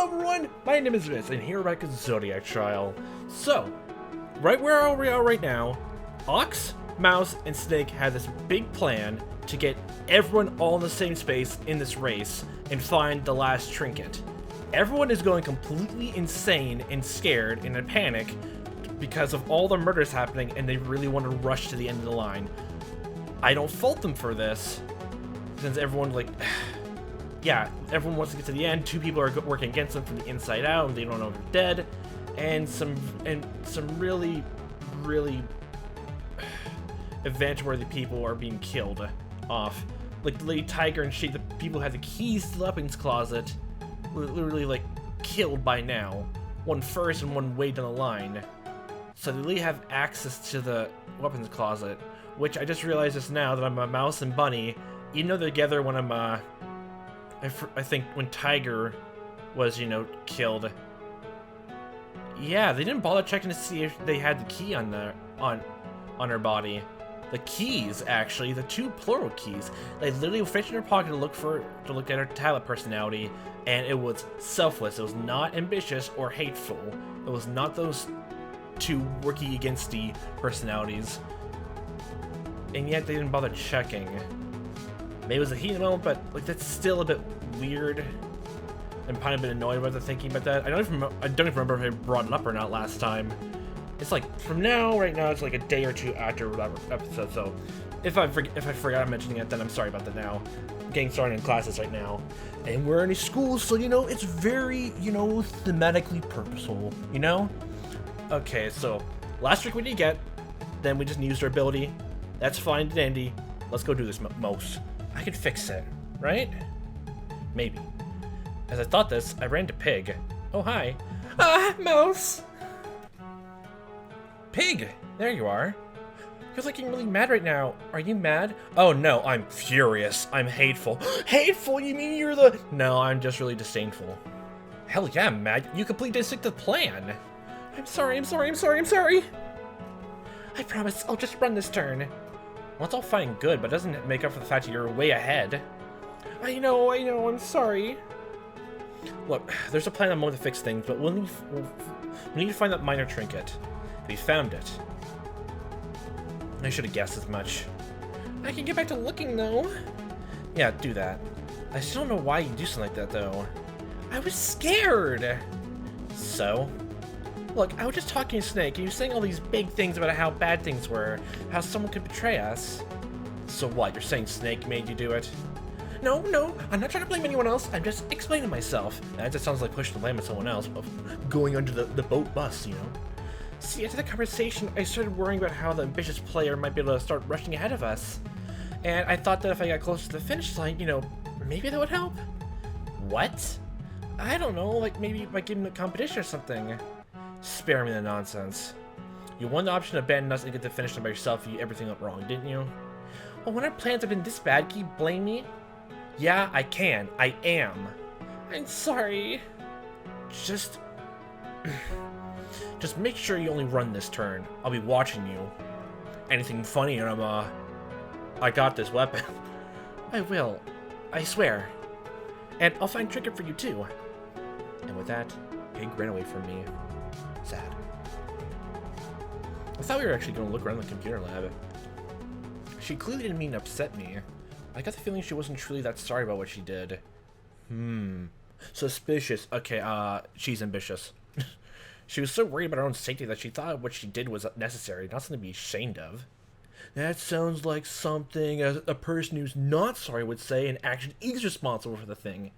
Hello everyone, my name is Mitzchievous, and here we're back at Zodiac Trial. So, right where we are right now, Ox, Mouse, and Snake had this big plan to get everyone all in the same space in this race and find the last trinket. Everyone is going completely insane and scared and in panic because of all the murders happening, and they really want to rush to the end of the line. I don't fault them for this, since everyone, like, yeah, everyone wants to get to the end. Two people are working against them from the inside out, and they don't know if they're dead, and some really advantage-worthy people are being killed off. Like the Lady Tiger and Shade, the people who had the keys to the weapons closet, were literally like killed by now. One first and one way down the line. So they really have access to the weapons closet, which I just realized just now that I'm a Mouse and Bunny, even though they're together when I'm I think when Tiger was, you know, killed. Yeah, they didn't bother checking to see if they had the key on her body. The keys, actually, the two plural keys. They literally fished in her pocket to look at her tablet personality, and it was selfless. It was not ambitious or hateful. It was not those two working against the personalities. And yet they didn't bother checking. Maybe it was a heat moment, but like that's still a bit weird. I'm kind of a bit annoyed about the thinking about that. I don't even remember if I brought it up or not last time. It's like from right now, it's like a day or two after that episode. So if I forgot mentioning it, then I'm sorry about that now. I'm getting started in classes right now, and we're in a school, so you know it's very, you know, thematically purposeful. You know. Okay, so last trick we did get, then we just used our ability. That's fine and dandy. Let's go do this, Mouse. I can fix it, right? Maybe. As I thought this, I ran to Pig. Oh, hi. Mouse! Pig! There you are. You're looking really mad right now. Are you mad? Oh, no, I'm furious. I'm hateful. Hateful? You mean you're the... No, I'm just really disdainful. Hell yeah, I'm mad. You completely didn't stick to the plan. I'm sorry. I promise, I'll just run this turn. Well, it's all fine and good, but it doesn't make up for the fact that you're way ahead. I know, I'm sorry. Look, there's a plan on how to fix things, but we need to find that minor trinket. We found it. I should have guessed as much. I can get back to looking, though. Yeah, do that. I still don't know why you do something like that, though. I was scared! So? Look, I was just talking to Snake, and you were saying all these big things about how bad things were, how someone could betray us. So what, you're saying Snake made you do it? No, I'm not trying to blame anyone else, I'm just explaining myself. That just sounds like pushing the blame on someone else, of going under the boat bus, you know? See, after the conversation, I started worrying about how the ambitious player might be able to start rushing ahead of us. And I thought that if I got closer to the finish line, you know, maybe that would help. What? I don't know, like maybe by giving them a competition or something. Spare me the nonsense. You won the option to abandon us and get to finish line by yourself if everything went wrong, didn't you? Well, when our plans have been this bad, can you blame me? Yeah, I can. I am. I'm sorry. Just make sure you only run this turn. I'll be watching you. Anything funny and I got this weapon. I will. I swear. And I'll find trinket for you too. And with that, Pig ran away from me. Sad. I thought we were actually going to look around the computer lab. She clearly didn't mean to upset me. I got the feeling she wasn't truly that sorry about what she did. Suspicious. Okay, she's ambitious. She was so worried about her own safety that she thought what she did was necessary, not something to be ashamed of. That sounds like something a person who's not sorry would say and actually is responsible for the thing.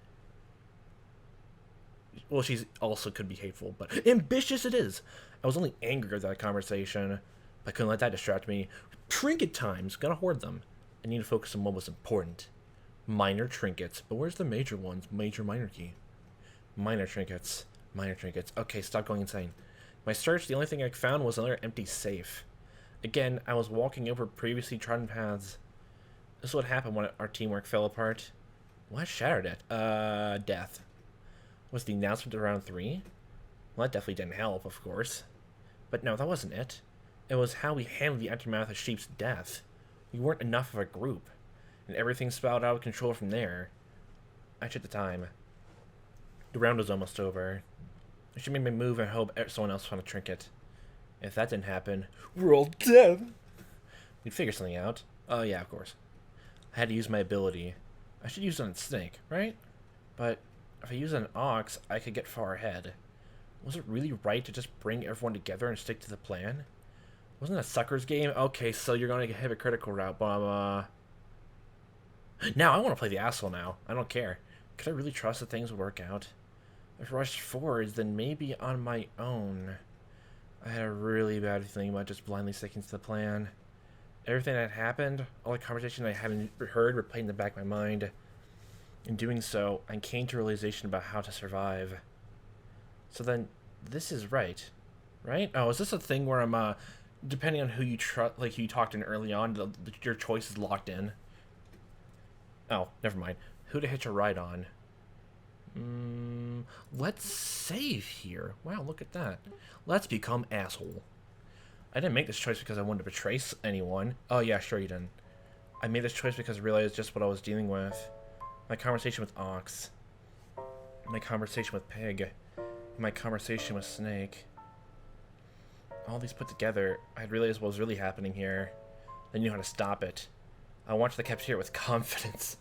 Well, she's also could be hateful, but ambitious it is. I was only angry at that conversation. I couldn't let that distract me. Trinket times, gotta hoard them. I need to focus on what was important. Minor trinkets, but where's the major ones? Major, minor key. Minor trinkets. Okay, stop going insane. My search, the only thing I found was another empty safe. Again, I was walking over previously trodden paths. This is what happened when our teamwork fell apart. What shattered it? Death. Was the announcement of round 3? Well, that definitely didn't help, of course. But no, that wasn't it. It was how we handled the aftermath of Sheep's death. We weren't enough of a group, and everything spiraled out of control from there. I took the time. The round is almost over. I should make my move and hope someone else found a trinket. If that didn't happen, we're all dead. We'd figure something out. Oh yeah, of course. I had to use my ability. I should use it on Snake, right? But if I use it on Ox, I could get far ahead. Was it really right to just bring everyone together and stick to the plan? Wasn't it a sucker's game? Okay, so you're going to get a hypocritical route, but now I want to play the asshole now. I don't care. Could I really trust that things would work out? If I rushed forwards, then maybe on my own. I had a really bad feeling about just blindly sticking to the plan. Everything that happened, all the conversation I hadn't heard were playing in the back of my mind. In doing so, I came to a realization about how to survive. So then, this is right. Right? Oh, is this a thing where I'm, depending on who you like who you talked in early on, your choice is locked in? Oh, never mind. Who to hitch a ride on? Let's save here. Wow, look at that. Let's become asshole. I didn't make this choice because I wanted to betray anyone. Oh yeah, sure you didn't. I made this choice because I realized just what I was dealing with. My conversation with Ox. My conversation with Pig. My conversation with Snake. All these put together, I realized what was really happening here. I knew how to stop it. I watched the cafeteria with confidence.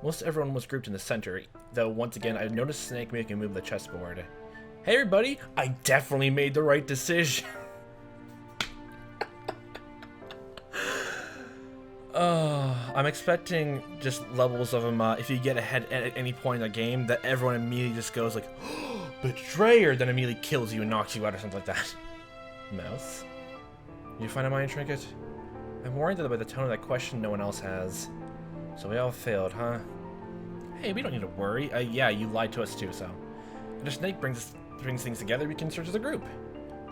Most everyone was grouped in the center, though once again I noticed Snake making a move with the chessboard. Hey everybody, I definitely made the right decision. I'm expecting just levels of him, if you get ahead at any point in the game, that everyone immediately just goes like, oh, betrayer, then immediately kills you and knocks you out or something like that. Mouse? Did you find a mind trinket? I'm worried that by the tone of that question no one else has. So we all failed, huh? Hey, we don't need to worry. Yeah, you lied to us too, so. And if Snake brings things together, we can search as a group.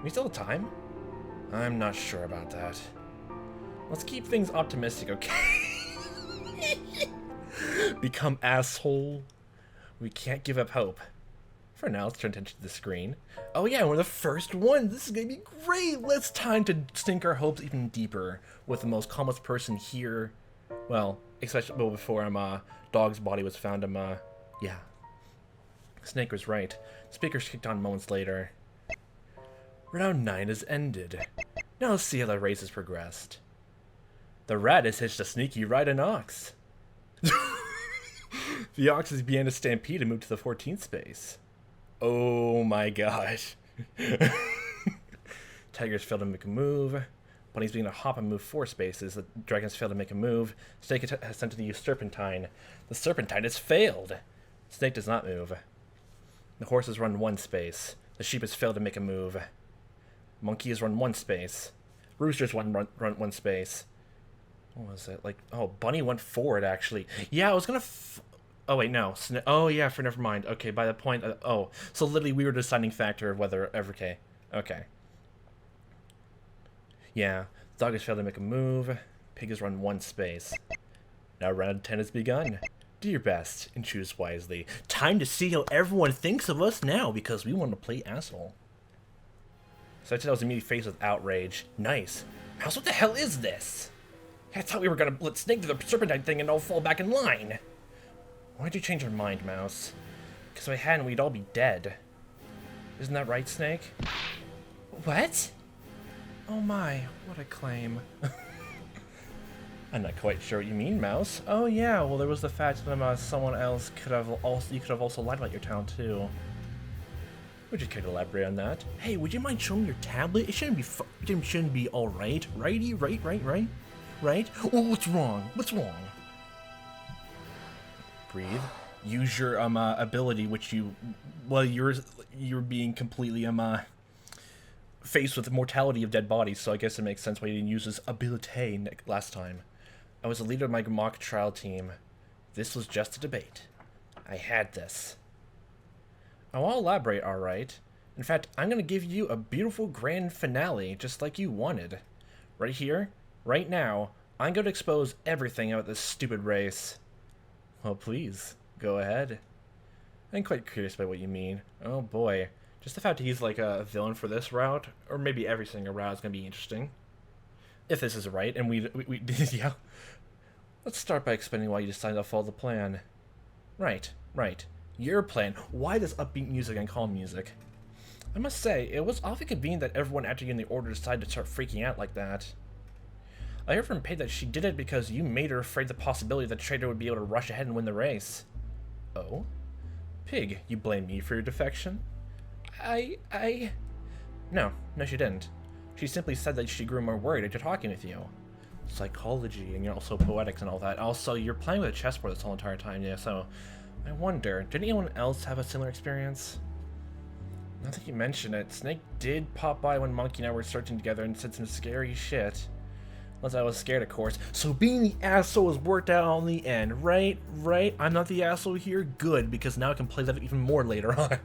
We still have time? I'm not sure about that. Let's keep things optimistic, okay? Become asshole. We can't give up hope. For now, let's turn attention to the screen. Oh yeah, we're the first one. This is gonna be great. Let's time to sink our hopes even deeper with the most calmest person here. Well, especially before Dog's body was found. Yeah. Snake was right. Speakers kicked on moments later. Round 9 has ended. Now let's see how the race has progressed. The rat has hitched a sneaky ride on Ox. The Oxes began to stampede and moved to the 14th space. Oh my gosh. Tigers failed to make a move. Bunnies began to hop and move 4 spaces. The dragons failed to make a move. Snake has attempted to use Serpentine. The Serpentine has failed. Snake does not move. The horses run 1 space. The sheep has failed to make a move. Monkey has run 1 space. Roosters run 1 space. What was it? Like, oh, Bunny went forward, actually. Yeah, I was gonna... oh, wait, no. Oh, yeah, never mind. Okay, by the point... oh, so literally we were the deciding factor of whether... okay. Okay. Yeah, dog has failed to make a move. Pig has run 1 space. Now round 10 has begun. Do your best and choose wisely. Time to see how everyone thinks of us now, because we want to play asshole. So I was immediately faced with outrage. Nice. Mouse, what the hell is this? I thought we were gonna let Snake do the Serpentine thing and all fall back in line. Why'd you change your mind, Mouse? Because if I hadn't, we'd all be dead. Isn't that right, Snake? What? Oh my, what a claim. I'm not quite sure what you mean, Mouse. Oh yeah, well there was the fact that someone else you could have also lied about your talent too. Would you care to elaborate on that? Hey, would you mind showing me your tablet? It shouldn't be all right, righty, right? Oh, what's wrong? What's wrong? Breathe. Use your ability, which you're being completely faced with the mortality of dead bodies, so I guess it makes sense why you didn't use his ability last time. I was the leader of my mock trial team. This was just a debate. I had this. I'll elaborate, alright. In fact, I'm gonna give you a beautiful grand finale, just like you wanted. Right here, right now, I'm gonna expose everything about this stupid race. Well, please, go ahead. I'm quite curious about what you mean. Oh boy. Just the fact that he's like a villain for this route, or maybe every single route, is going to be interesting. If this is right, and we yeah. Let's start by explaining why you decided to follow the plan. Right. You're playing. Why this upbeat music and calm music? I must say, it was awfully convenient that everyone after you in the order decided to start freaking out like that. I heard from Paige that she did it because you made her afraid the possibility that Trader would be able to rush ahead and win the race. Oh? Pig, you blame me for your defection? No, she didn't. She simply said that she grew more worried after talking with you. Psychology, and you're also poetics and all that. Also, you're playing with a chessboard this whole entire time, yeah, so... I wonder, did anyone else have a similar experience? Now that you mention it, Snake did pop by when Monkey and I were searching together and said some scary shit. Unless I was scared, of course. So being the asshole was worked out on the end, right? Right? I'm not the asshole here? Good, because now I can play that even more later on.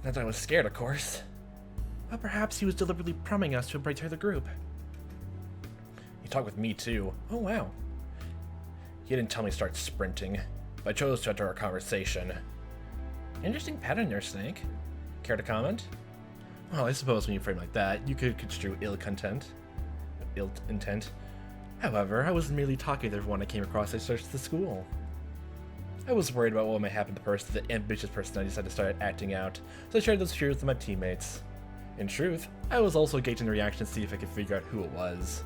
Not that I was scared, of course. But perhaps he was deliberately priming us to betray the group. He talked with me, too. Oh, wow. He didn't tell me to start sprinting, but I chose to enter our conversation. Interesting pattern there, Snake. Care to comment? Well, I suppose when you frame like that, you could construe ill intent. However, I was merely talking with everyone I came across as I searched the school. I was worried about what might happen to the person, the ambitious person I decided to start acting out, so I shared those fears with my teammates. In truth, I was also gauging the reaction to see if I could figure out who it was.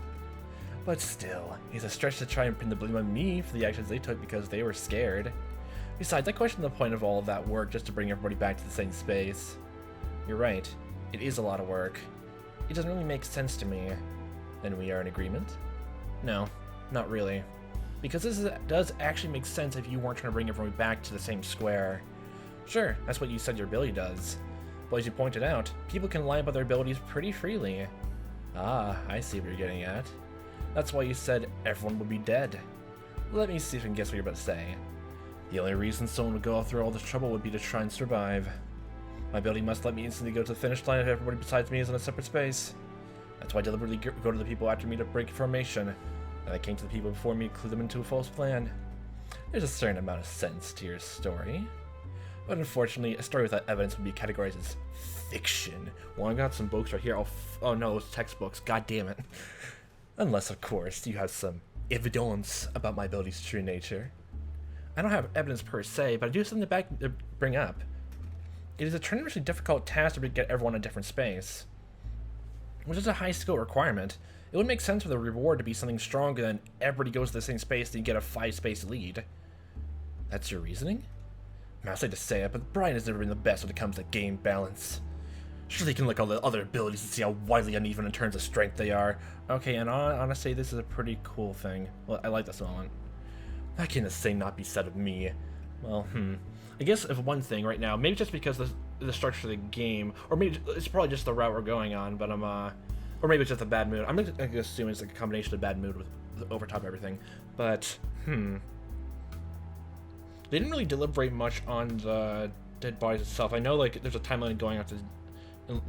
But still, it's a stretch to try and pin the blame on me for the actions they took because they were scared. Besides, I question the point of all of that work just to bring everybody back to the same space. You're right, it is a lot of work. It doesn't really make sense to me. Then we are in agreement? No, not really. Because this does actually make sense if you weren't trying to bring everyone back to the same square. Sure, that's what you said your ability does. But as you pointed out, people can lie about their abilities pretty freely. Ah, I see what you're getting at. That's why you said everyone would be dead. Let me see if I can guess what you're about to say. The only reason someone would go through all this trouble would be to try and survive. My ability must let me instantly go to the finish line if everybody besides me is in a separate space. That's why I deliberately go to the people after me to break formation. And I came to the people before me to clue them into a false plan. There's a certain amount of sense to your story. But unfortunately, a story without evidence would be categorized as fiction. Well, I got some books right here. Oh no, it's textbooks. God damn it. Unless, of course, you have some evidence about my ability's true nature. I don't have evidence per se, but I do have something to bring up. It is a tremendously difficult task to get everyone in a different space, which is a high skill requirement. It would make sense for the reward to be something stronger than everybody goes to the same space and you get a 5-space lead. That's your reasoning? I say to say it, but Brian has never been the best when it comes to game balance. Surely you can look at all the other abilities and see how widely uneven in terms of strength they are. Okay, and honestly, this is a pretty cool thing. Well, I like this one. That can the same not be said of me. Well, I guess if one thing right now, maybe just because the structure of the game, or maybe it's probably just the route we're going on, but or maybe it's just a bad mood. I'm gonna assume it's like a combination of bad mood with over top everything. But, they didn't really deliberate much on the dead bodies itself. I know, like, there's a timeline going off to,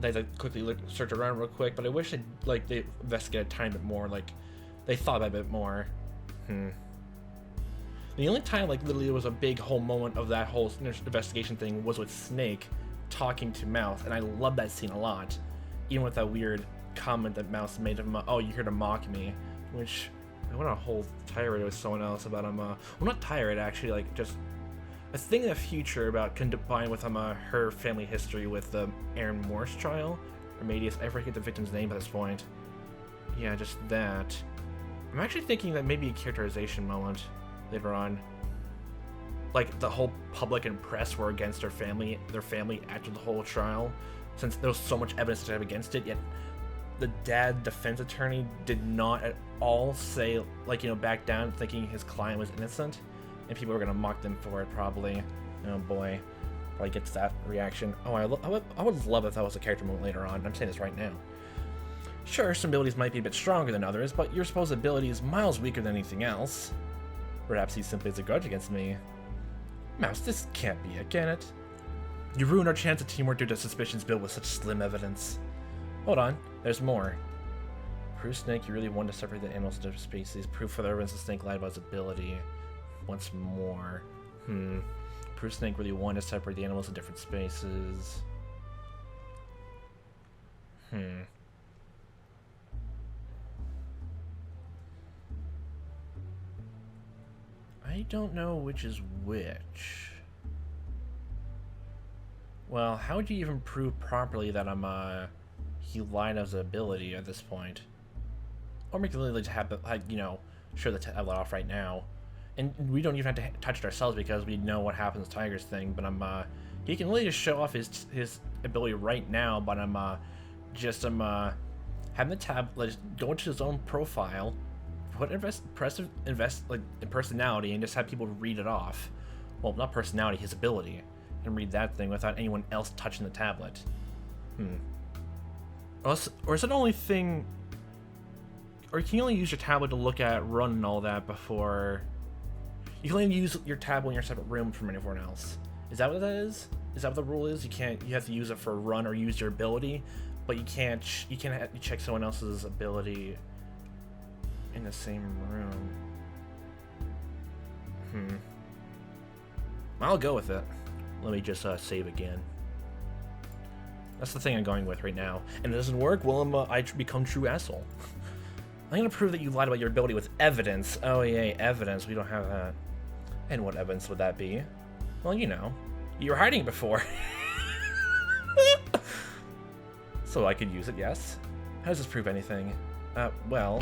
they quickly search around real quick, but I wish they investigated a tiny bit more, like, they thought about it a bit more. The only time, like, literally there was a big whole moment of that whole investigation thing was with Snake talking to Mouse, and I love that scene a lot. Even with that weird comment that Mouse made of him, oh, you're here to mock me, which I went on a whole tirade with someone else about him, well, not tirade, actually, like, just a thing in the future about combined with her family history with the Aaron Morse trial, or maybe I forget the victim's name at this point. Yeah, just that. I'm actually thinking that maybe a characterization moment later on. Like, the whole public and press were against their family after the whole trial, since there was so much evidence to have against it, yet the dad defense attorney did not at all say, like, back down thinking his client was innocent, and people were gonna mock them for it, probably. Oh boy, probably gets that reaction. Oh, I would love if that was a character moment later on. I'm saying this right now. Sure, some abilities might be a bit stronger than others, but your supposed ability is miles weaker than anything else. Perhaps he simply has a grudge against me. Mouse, this can't be it, can it? You ruined our chance of teamwork due to suspicions built with such slim evidence. Hold on, there's more. Proof Snake, you really wanted to separate the animals into species. Proof for the evidence the Snake lied about his ability. Once more. Proof Snake really wanted to separate the animals in different spaces. I don't know which is which. Well, how would you even prove properly that he lied as an ability at this point? Or make it literally to have, you know, show the tablet off right now. And we don't even have to touch it ourselves because we know what happens to Tiger's thing, but he can really just show off his ability right now, but having the tablet go into his own profile, put personality, and just have people read it off. Well, not personality, his ability, and read that thing without anyone else touching the tablet. Or is it the only thing? Or can you only use your tablet to look at, run, and all that before? You can only use your tablet in your separate room from anyone else. Is that what that is? Is that what the rule is? You have to use it for a run or use your ability, but you can't check someone else's ability in the same room. I'll go with it. Let me just save again. That's the thing I'm going with right now. And it doesn't work, well, I become true asshole. I'm gonna prove that you lied about your ability with evidence. Oh yay, evidence, we don't have that. And what evidence would that be? Well, you know, you were hiding it before. So I could use it, yes? How does this prove anything? Well,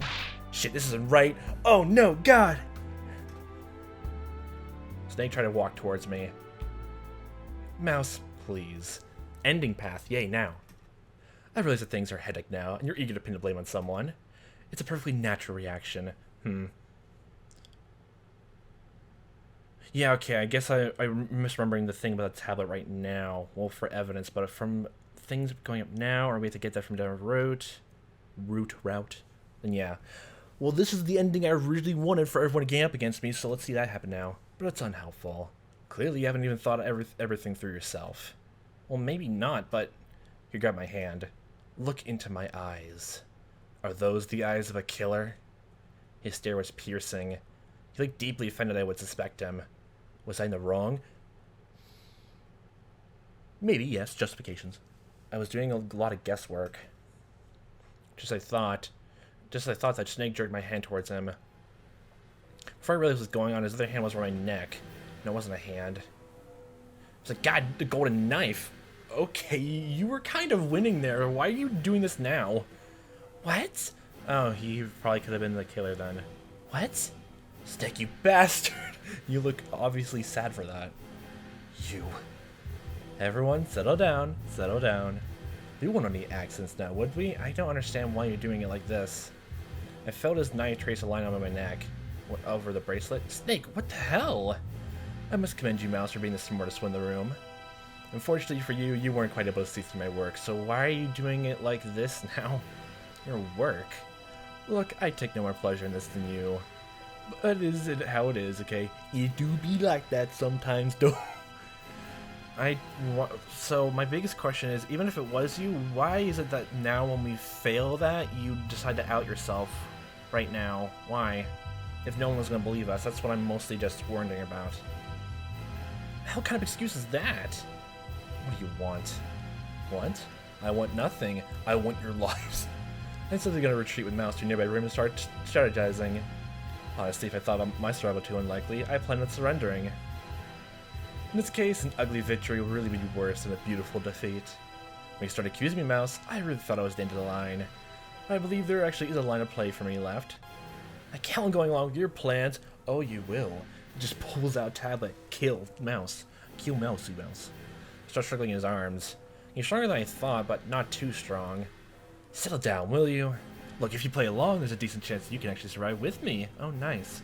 shit, this isn't right. Oh no, God! Snake tried to walk towards me. Mouse, please. Ending path, yay, now. I realize that things are hectic now, and you're eager to pin the blame on someone. It's a perfectly natural reaction. Yeah, okay, I guess I'm misremembering the thing about the tablet right now. Well, for evidence, but from things going up now, or we have to get that from down route, then yeah. Well, this is the ending I originally wanted for everyone to gang up against me, so let's see that happen now. But it's unhelpful. Clearly you haven't even thought everything through yourself. Well, maybe not, but here, grab my hand. Look into my eyes. Are those the eyes of a killer? His stare was piercing. He looked deeply offended I would suspect him. Was I in the wrong? Maybe, yes, justifications. I was doing a lot of guesswork. Just as I thought that Snake jerked my hand towards him. Before I realized what was going on, his other hand was around my neck. No, it wasn't a hand. It was like, God, the golden knife. Okay, you were kind of winning there. Why are you doing this now? What? Oh, he probably could have been the killer then. What? Snake, you bastard! You look obviously sad for that. You. Everyone, settle down. Settle down. We wouldn't need accents now, would we? I don't understand why you're doing it like this. I felt his knife trace a line on my neck. Went over the bracelet. Snake, what the hell? I must commend you, Mouse, for being the smartest one in the room. Unfortunately for you, you weren't quite able to see through my work, so why are you doing it like this now? Your work? Look, I take no more pleasure in this than you. But is it how it is, okay? It do be like that sometimes, though. So my biggest question is, even if it was you, why is it that now when we fail that, you decide to out yourself right now? Why? If no one was going to believe us, that's what I'm mostly just wondering about. What kind of excuse is that? What do you want? What? I want nothing. I want your lives. I'm simply going to retreat with Mouse to a nearby room and start strategizing. Honestly, if I thought my survival too unlikely, I planned on surrendering. In this case, an ugly victory will really be worse than a beautiful defeat. When you started accusing me, Mouse, I really thought I was the end of the line. I believe there actually is a line of play for me left. I count on going along with your plans. Oh, you will. He just pulls out tablet. Kill Mouse. Kill Mousey Mouse. Starts struggling in his arms. He's stronger than I thought, but not too strong. Settle down, will you? Look, if you play along, there's a decent chance you can actually survive with me. Oh, nice.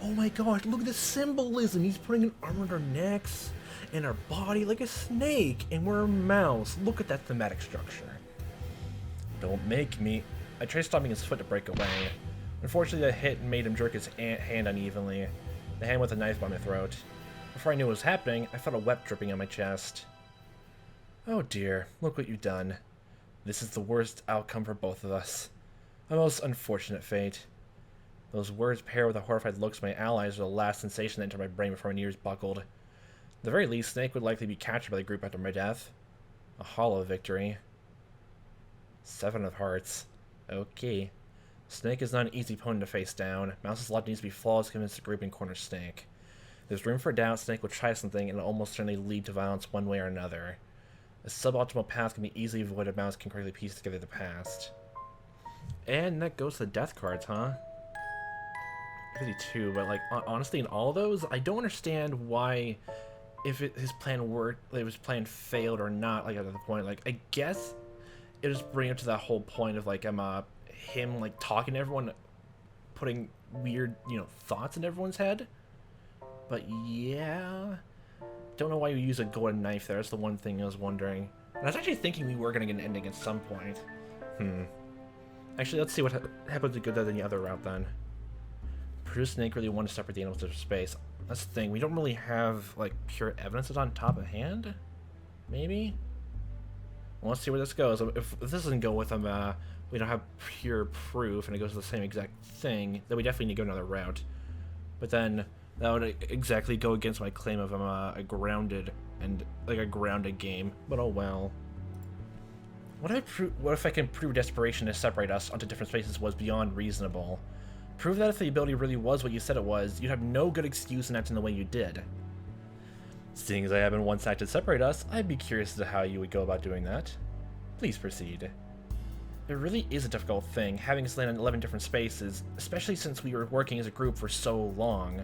Oh my gosh, look at the symbolism. He's putting an arm around our necks and our body like a snake, and we're a mouse. Look at that thematic structure. Don't make me. I tried stopping his foot to break away. Unfortunately, the hit made him jerk his hand unevenly. The hand with a knife by my throat. Before I knew what was happening, I felt a wet dripping on my chest. Oh dear, look what you've done. This is the worst outcome for both of us. A most unfortunate fate. Those words paired with the horrified looks of my allies were the last sensation that entered my brain before my ears buckled. At the very least, Snake would likely be captured by the group after my death. A hollow victory. 7 of hearts. Okay. Snake is not an easy opponent to face down. Mouse's logic needs to be flawless to convince the group and corner Snake. If there's room for doubt, Snake will try something and it'll almost certainly lead to violence one way or another. A suboptimal path can be easily avoided. Mouse can correctly piece together the past. And that goes to the death cards, huh? 52, but like honestly, in all those, I don't understand why, if his plan worked, like his plan failed or not. Like at the point, like I guess it was bringing up to that whole point of like him like talking to everyone, putting weird thoughts in everyone's head. But yeah, don't know why you use a golden knife there. That's the one thing I was wondering. And I was actually thinking we were gonna get an ending at some point. Actually, let's see what happens to go down the other route then. Produce Snake really want to separate the animals into space. That's the thing. We don't really have like pure evidence that's on top of hand. Maybe. Well, let's see where this goes. If this doesn't go with them, we don't have pure proof, and it goes to the same exact thing, then we definitely need to go another route. But then that would exactly go against my claim of a grounded game. But oh well. What if I can prove desperation to separate us onto different spaces was beyond reasonable? Prove that if the ability really was what you said it was, you'd have no good excuse in acting the way you did. Seeing as I haven't one side to separate us, I'd be curious as to how you would go about doing that. Please proceed. It really is a difficult thing, having us land in 11 different spaces, especially since we were working as a group for so long.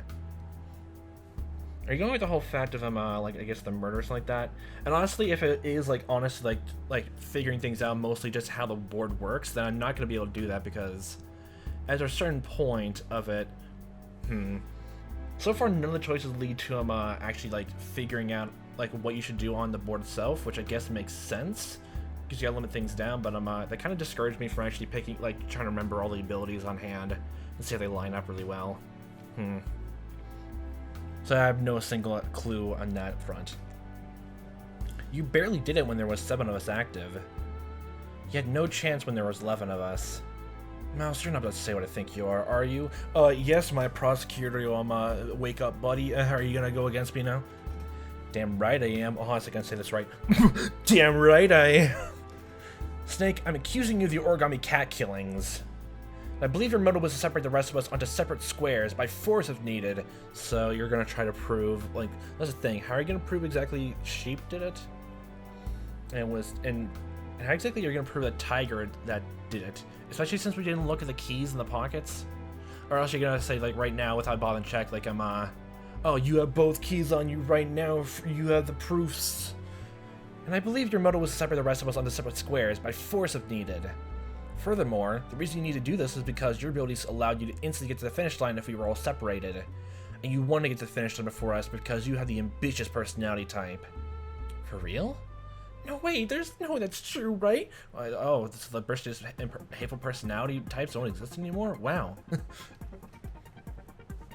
Are you going with the whole fact of like I guess the murder or something like that? And honestly, if it is like honestly like figuring things out mostly just how the board works, then I'm not gonna be able to do that because at a certain point of it, so far none of the choices lead to actually like figuring out like what you should do on the board itself, which I guess makes sense because you gotta limit things down. But that kind of discouraged me from actually trying to remember all the abilities on hand and see if they line up really well. So I have no single clue on that front. You barely did it when there was 7 of us active. You had no chance when there was 11 of us. Mouse, you're not about to say what I think you are you? Yes, my prosecutor, wake up, buddy. Are you gonna go against me now? Damn right I am. Oh, I was gonna say this right. Damn right I am. Snake, I'm accusing you of the origami cat killings. I believe your motive was to separate the rest of us onto separate squares by force if needed. So you're gonna try to prove, like, that's the thing. How are you gonna prove exactly Sheep did it? And how exactly are you gonna prove that Tiger that did it? Especially since we didn't look at the keys in the pockets. Or else you're gonna say like right now without bothering check like oh, you have both keys on you right now. You have the proofs. And I believe your motive was to separate the rest of us onto separate squares by force if needed. Furthermore, the reason you need to do this is because your abilities allowed you to instantly get to the finish line if we were all separated. And you want to get to the finish line before us because you have the ambitious personality type. For real? No, wait, no, that's true, right? Oh, the ambitious hateful personality types don't exist anymore? Wow.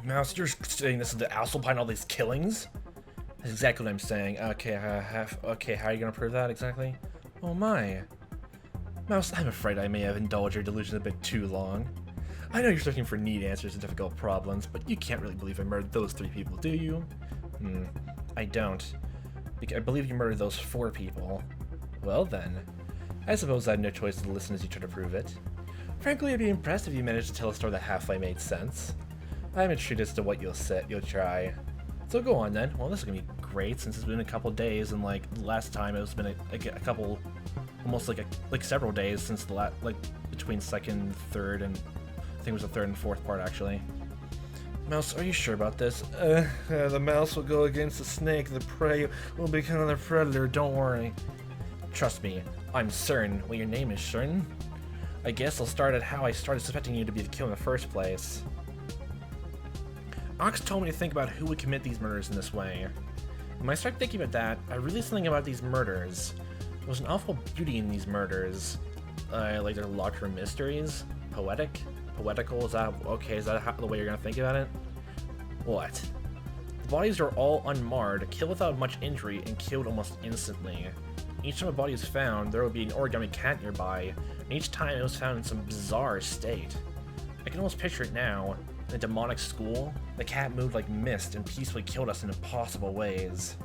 Mouse, you're saying this is the asshole behind all these killings? That's exactly what I'm saying. Okay, okay, how are you gonna prove that exactly? Oh my. Mouse, I'm afraid I may have indulged your delusion a bit too long. I know you're searching for neat answers to difficult problems, but you can't really believe I murdered those 3 people, do you? I don't. I believe you murdered those 4 people. Well then, I suppose I have no choice to listen as you try to prove it. Frankly, I'd be impressed if you managed to tell a story that halfway made sense. I'm intrigued as to what you'll try. So go on then. Well, this is gonna be great since it's been a couple days, and like last time it's been a couple, almost like several days since the between second, third, and I think it was the 3rd and 4th part actually. Mouse, are you sure about this? The mouse will go against the snake. The prey will become the predator. Don't worry. Trust me, I'm certain. Well, your name is certain. I guess I'll start at how I started suspecting you to be the killer in the first place. Ox told me to think about who would commit these murders in this way. When I started thinking about that, I realized something about these murders. There was an awful beauty in these murders. Like their locker room mysteries. Poetical, is that okay? Is that the way you're gonna think about it? What? The bodies are all unmarred, killed without much injury, and killed almost instantly. Each time a body is found, there will be an origami cat nearby, and each time it was found in some bizarre state. I can almost picture it now. In a demonic school, the cat moved like mist and peacefully killed us in impossible ways.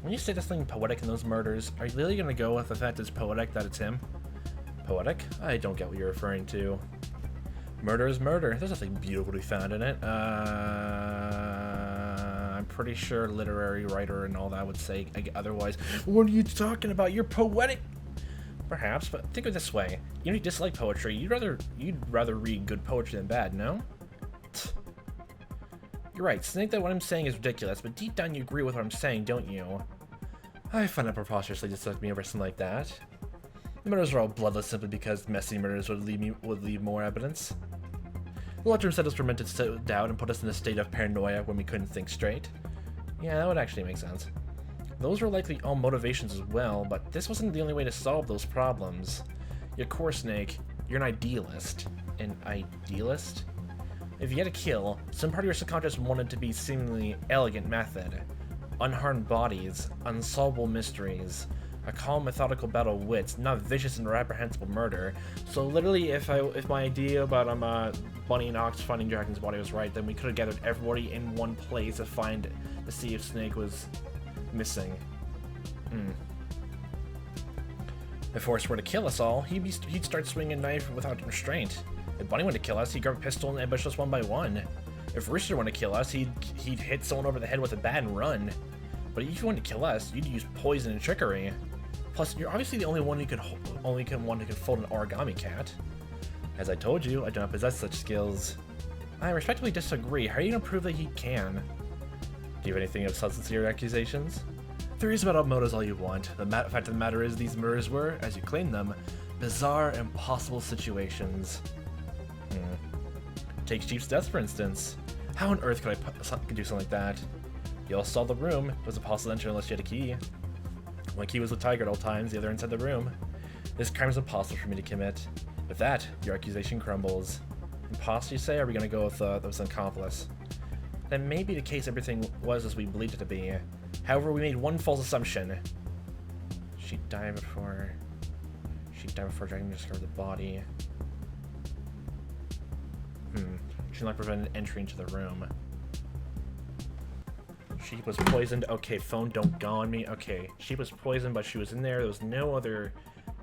When you say there's something poetic in those murders, are you really gonna go with the fact that it's poetic that it's him? Poetic? I don't get what you're referring to. Murder is murder. There's nothing beautiful to be found in it. I'm pretty sure literary writer and all that would say otherwise. What are you talking about? You're poetic. Perhaps, but think of it this way. You know, you dislike poetry. You'd rather read good poetry than bad, no? You're right. Think that what I'm saying is ridiculous, but deep down you agree with what I'm saying, don't you? I find it preposterously dislike me over something like that. The murders are all bloodless simply because messy murders would leave more evidence. The legend said us were meant to sit down and put us in a state of paranoia when we couldn't think straight. Yeah, that would actually make sense. Those were likely all motivations as well, but this wasn't the only way to solve those problems. Your core Snake, you're an idealist. An idealist? If you had a kill, some part of your subconscious wanted to be seemingly elegant method. Unharmed bodies, unsolvable mysteries, a calm, methodical battle of wits, not vicious and reprehensible murder. So literally, if my idea about Bunny and Ox finding Dragon's body was right, then we could have gathered everybody in one place to see if Snake was missing. If Forrest were to kill us all, he'd start swinging a knife without restraint. If Bunny wanted to kill us, he'd grab a pistol and ambush us one by one. If Rooster wanted to kill us, he'd hit someone over the head with a bat and run. But if you wanted to kill us, you'd use poison and trickery. Plus, you're obviously the only one who could fold an origami cat. As I told you, I do not possess such skills. I respectfully disagree. How are you gonna prove that he can? Do you have anything of substance to your accusations? Theories about motives all you want. The fact of the matter is, these murders were, as you claim them, bizarre, impossible situations. Take Chief's death, for instance. How on earth could I do something like that? You all saw the room. It was impossible to enter unless you had a key. One key was with Tiger at all times, the other inside the room. This crime is impossible for me to commit. With that, your accusation crumbles. Impossible, you say? Or are we going to go with that was an accomplice? That may be the case. Everything was as we believed it to be. However, we made one false assumption. She died before Dragon discovered the body. She not prevented entry into the room. She was poisoned. Okay, phone, don't go on me. Okay, she was poisoned, but she was in there. There was no other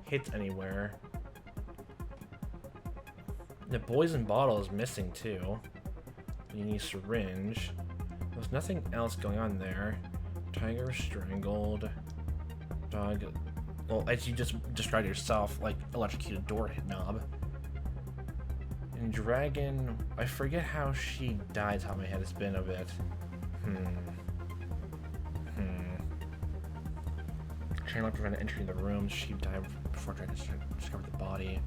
hits anywhere. The poison bottle is missing too. You need a syringe. There's nothing else going on there. Tiger strangled. Dog. Well, as you just described yourself, like electrocuted door knob. And Dragon, I forget how she died. Top of my head, it's been a bit. Trying to prevent entering the room. She died before Dragon discovered the body.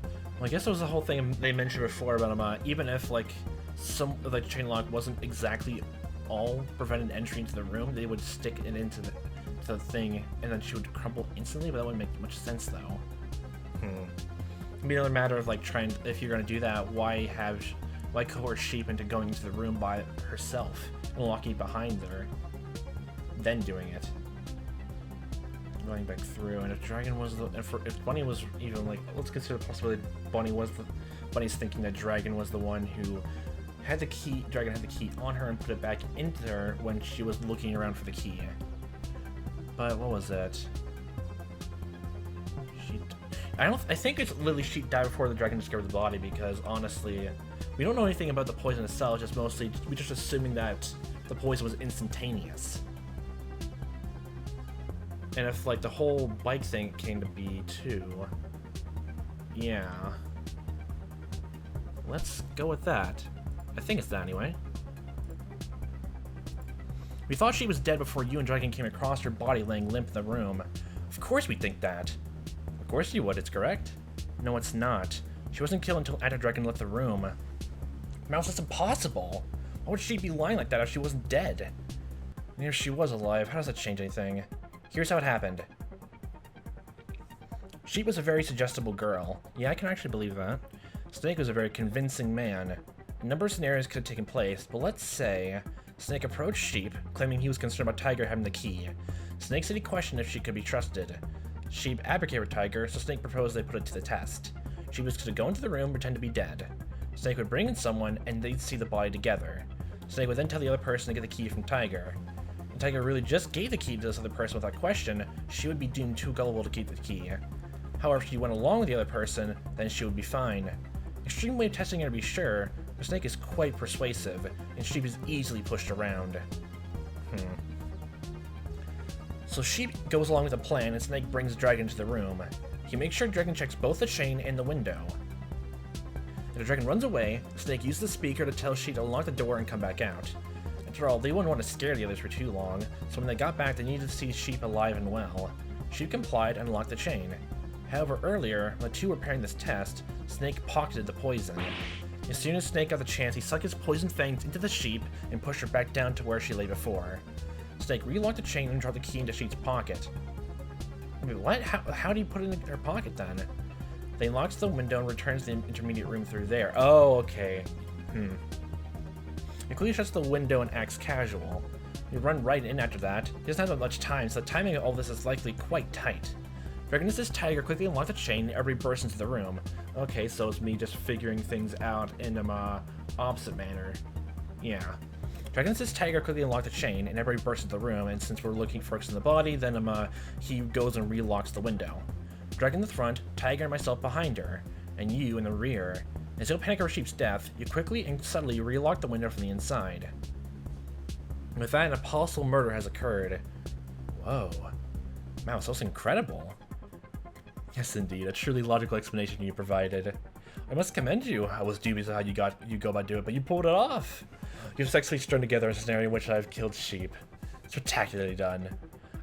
Well, I guess it was the whole thing they mentioned before about even if like some of the chain lock wasn't exactly all prevented entry into the room, they would stick it into the thing, and then she would crumble instantly. But that wouldn't make much sense though. It'd be another matter of like if you're gonna do that, why coerce Sheep into going into the room by herself and locking it behind her, then doing it. Going back through, and if Dragon was if Bunny was even like, let's consider the possibility Bunny's thinking that Dragon was the one who had the key. Dragon had the key on her and put it back into her when she was looking around for the key. But what was it? I think it's literally she died before the Dragon discovered the body, because honestly, we don't know anything about the poison itself. Just mostly we're just assuming that the poison was instantaneous. And if like the whole bike thing came to be too, yeah. Let's go with that. I think it's that anyway. We thought she was dead before you and Dragon came across her body laying limp in the room. Of course we think that. Of course you would, it's correct. No, it's not. She wasn't killed until after Dragon left the room. Mouse, that's impossible. Why would she be lying like that if she wasn't dead? And if she was alive, how does that change anything? Here's how it happened. Sheep was a very suggestible girl. Yeah, I can actually believe that. Snake was a very convincing man. A number of scenarios could have taken place, but let's say Snake approached Sheep, claiming he was concerned about Tiger having the key. Snake said he questioned if she could be trusted. Sheep advocated for Tiger, so Snake proposed they put it to the test. Sheep was to go into the room and pretend to be dead. Snake would bring in someone, and they'd see the body together. Snake would then tell the other person to get the key from Tiger. And Tiger really just gave the key to this other person without question, she would be deemed too gullible to keep the key. However, if she went along with the other person, then she would be fine. Extreme way of testing her to be sure, The snake is quite persuasive, and Sheep is easily pushed around. So Sheep goes along with the plan, and Snake brings Dragon into the room. He makes sure Dragon checks both the chain and the window. If the Dragon runs away, Snake uses the speaker to tell Sheep to unlock the door and come back out. After all, they wouldn't want to scare the others for too long, so when they got back they needed to see Sheep alive and well. Sheep complied and unlocked the chain. However, earlier, when the two were preparing this test, Snake pocketed the poison. As soon as Snake got the chance, he sucked his poisoned fangs into the Sheep and pushed her back down to where she lay before. Snake relocked the chain and dropped the key into Sheep's pocket. Wait, what? How do you put it in her pocket then? They unlocks the window and returns to the intermediate room through there. Oh, okay. He quickly shuts the window and acts casual. We run right in after that. He doesn't have much time, so the timing of all this is likely quite tight. Dragon as this Tiger quickly unlocked the chain and everybody bursts into the room. Okay, so it's me just figuring things out in a opposite manner. Yeah. Dragon as this Tiger quickly unlocked the chain and everybody bursts into the room, and since we're looking for X in the body, then he goes and relocks the window. Dragon in the front, Tiger and myself behind her, and you in the rear. As you panic over Sheep's death, you quickly and subtly relock the window from the inside. With that, an apostle murder has occurred. Whoa. Mouse, that's incredible. Yes, indeed, a truly logical explanation you provided. I must commend you. I was dubious of how you go about doing it, but you pulled it off. You've successfully strung together a scenario in which I've killed Sheep. Spectacularly done.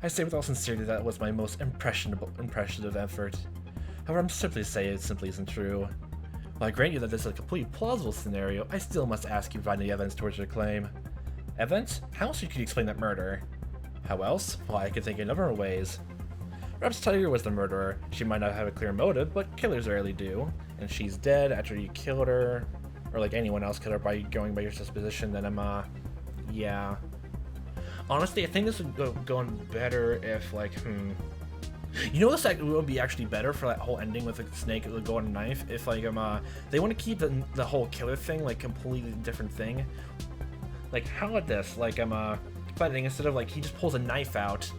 I say with all sincerity that was my most impressionative effort. However, I'm simply to say it simply isn't true. While I grant you that this is a completely plausible scenario, I still must ask you to find any evidence towards your claim. Evidence? How else could you explain that murder? How else? Why, I could think in other ways. Perhaps Tiger was the murderer. She might not have a clear motive, but killers rarely do. And she's dead after you killed her, or like anyone else killed her by going by your supposition, then yeah. Honestly, I think this would go on better if, like, You know, this would be actually better for that whole ending with a snake that would go on a knife. If like they want to keep the whole killer thing like completely different thing. Like how about this? Like fighting instead of like he just pulls a knife out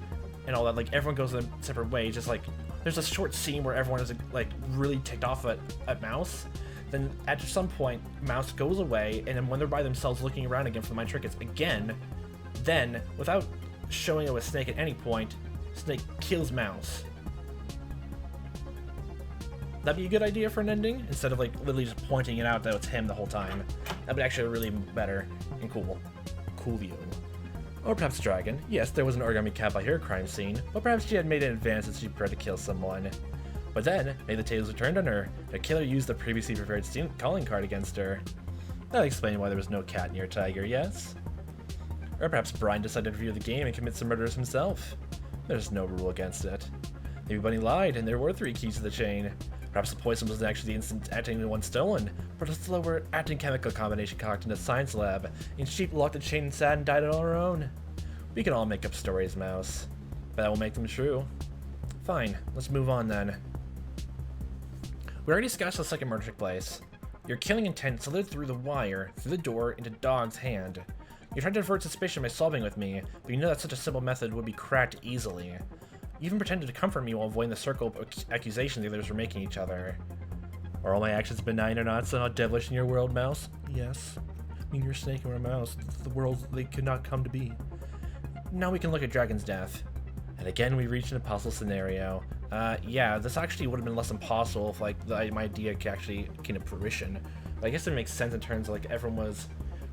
and all that. Like everyone goes in a separate way. Just like there's a short scene where everyone is like really ticked off at Mouse. Then at some point, Mouse goes away, and then when they're by themselves looking around again for the mind trinkets again, then without showing it with Snake at any point, Snake kills Mouse. That'd be a good idea for an ending, instead of like literally just pointing it out that it's him the whole time. That'd be actually really better and cool. Coolio. Or perhaps Dragon. Yes, there was an origami cat by her crime scene, but perhaps she had made an advance and she prepared to kill someone. But then, maybe the tables were turned on her. The killer used the previously prepared calling card against her. That'll explain why there was no cat near Tiger, yes? Or perhaps Brian decided to review the game and commit some murders himself. There's no rule against it. Maybe Bunny lied and there were 3 keys to the chain. Perhaps the poison wasn't actually the instant acting one stolen, but a slower acting chemical combination concocted in a science lab, and Sheep locked the chain and sat and died on her own. We can all make up stories, Mouse, but that will make them true. Fine, let's move on then. We already discussed the second murder took place. Your killing intent slid through the wire, through the door, into Dog's hand. You tried to avert suspicion by solving with me, but you know that such a simple method would be cracked easily. You even pretended to comfort me while avoiding the circle of accusations the others were making each other. Are all my actions benign or not, so not devilish in your world, Mouse? Yes. I mean, you're a snake or a mouse. The world they could not come to be. Now we can look at Dragon's death. And again, we reach an impossible scenario. Yeah, this actually would have been less impossible if, like, my idea actually came to fruition. But I guess it makes sense in terms of, like, everyone was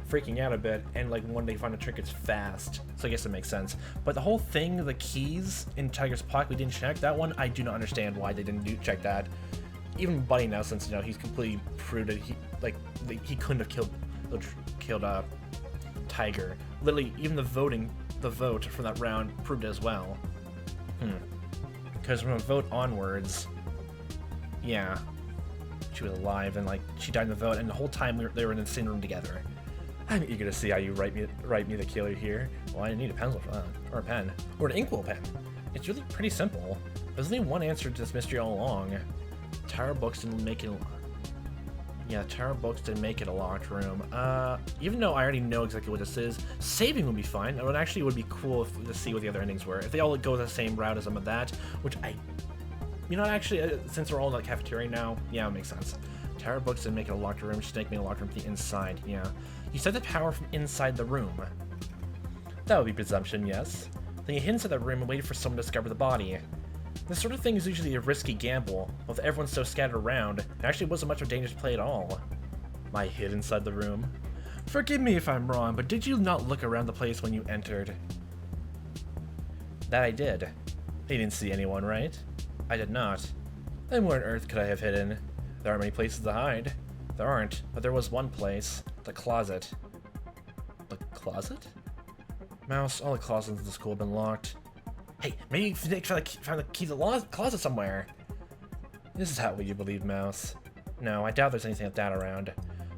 freaking out a bit, and, like, when they find the trinkets fast. So I guess it makes sense. But the whole thing, the keys in Tiger's pocket, we didn't check. That one, I do not understand why they didn't check that. Even Buddy now, since, you know, he's completely proved that he couldn't have killed Tiger. Literally, even the vote from that round proved it as well. Because from a vote onwards, yeah, she was alive and like she died in the vote, and the whole time they were in the same room together. I'm eager to see how you write me the killer here. Well, I didn't need a pencil for that, or a pen, or an inkwell pen. It's really pretty simple. There's only one answer to this mystery all along. Tower books didn't make it. Yeah, Tower books didn't make it a locked room. Even though I already know exactly what this is, saving would be fine. It would actually be cool to see what the other endings were. If they all go the same route as some of that, which you know, actually, since we're all in the cafeteria now, yeah, it makes sense. Tower of books didn't make it a locked room. Snake made a locked room from the inside. Yeah. You said the power from inside the room. That would be presumption, yes. Then you hid inside the room and waited for someone to discover the body. This sort of thing is usually a risky gamble. With everyone so scattered around, it actually wasn't much of a dangerous play at all. I hid inside the room. Forgive me if I'm wrong, but did you not look around the place when you entered? That I did. You didn't see anyone, right? I did not. Then where on earth could I have hidden? There aren't many places to hide. There aren't, but there was one place. The closet. The closet? Mouse, all the closets in the school have been locked. Hey, maybe Nick found the key to the closet somewhere. This is how you believe, Mouse. No, I doubt there's anything like that around.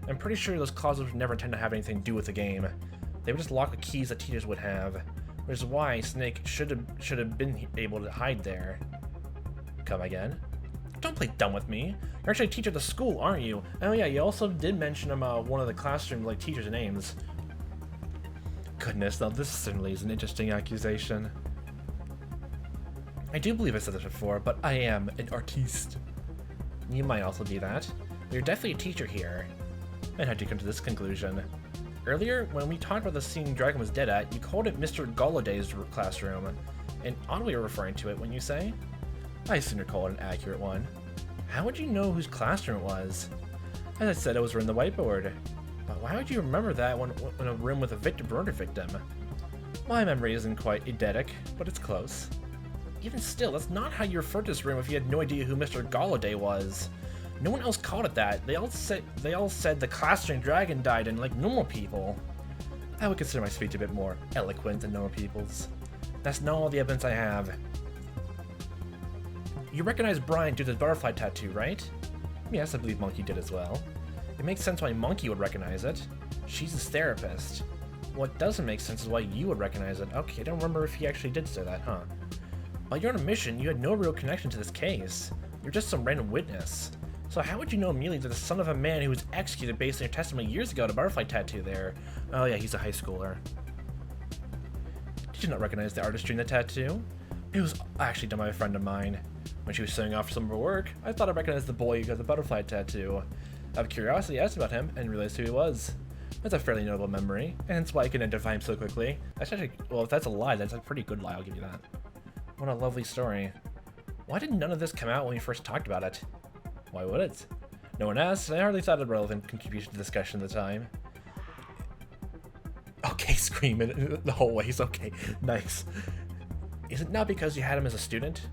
I'm pretty sure those closets would never intend to have anything to do with the game. They would just lock the keys that teachers would have, which is why Snake should have been able to hide there. Come again? Don't play dumb with me. You're actually a teacher at the school, aren't you? Oh yeah, you also did mention one of the classroom teachers' names. Goodness, now this certainly is an interesting accusation. I do believe I said this before, but I am an artiste. You might also be that. You're definitely a teacher here. And how'd you come to this conclusion? Earlier, when we talked about the scene Dragon was dead at, you called it Mr. Golliday's classroom. An odd way of referring to it, wouldn't you say? I assume you call it an accurate one. How would you know whose classroom it was? As I said, it was written on the whiteboard. But why would you remember that when in a room with a murder victim? My memory isn't quite eidetic, but it's close. Even still, that's not how you referred to this room if you had no idea who Mr. Golliday was. No one else called it that. They all said the classroom dragon died in like normal people. I would consider my speech a bit more eloquent than normal people's. That's not all the evidence I have. You recognize Brian due to the butterfly tattoo, right? Yes, I believe Monkey did as well. It makes sense why Monkey would recognize it. She's his therapist. What doesn't make sense is why you would recognize it. Okay, I don't remember if he actually did say that, huh? While you're on a mission, you had no real connection to this case. You're just some random witness. So how would you know immediately that the son of a man who was executed based on your testimony years ago had a butterfly tattoo there? Oh yeah, he's a high schooler. Did you not recognize the artistry in the tattoo? It was actually done by a friend of mine. When she was showing off some of her work, I thought I recognized the boy who got the butterfly tattoo. Out of curiosity, I asked about him and realized who he was. That's a fairly notable memory, and hence why I can identify him so quickly. That's actually, well, if that's a lie, that's a pretty good lie, I'll give you that. What a lovely story. Why did none of this come out when we first talked about it? Why would it? No one asked, and I hardly thought it a relevant contribution to the discussion at the time. Okay, screaming the whole way, okay, nice. Is it not because you had him as a student?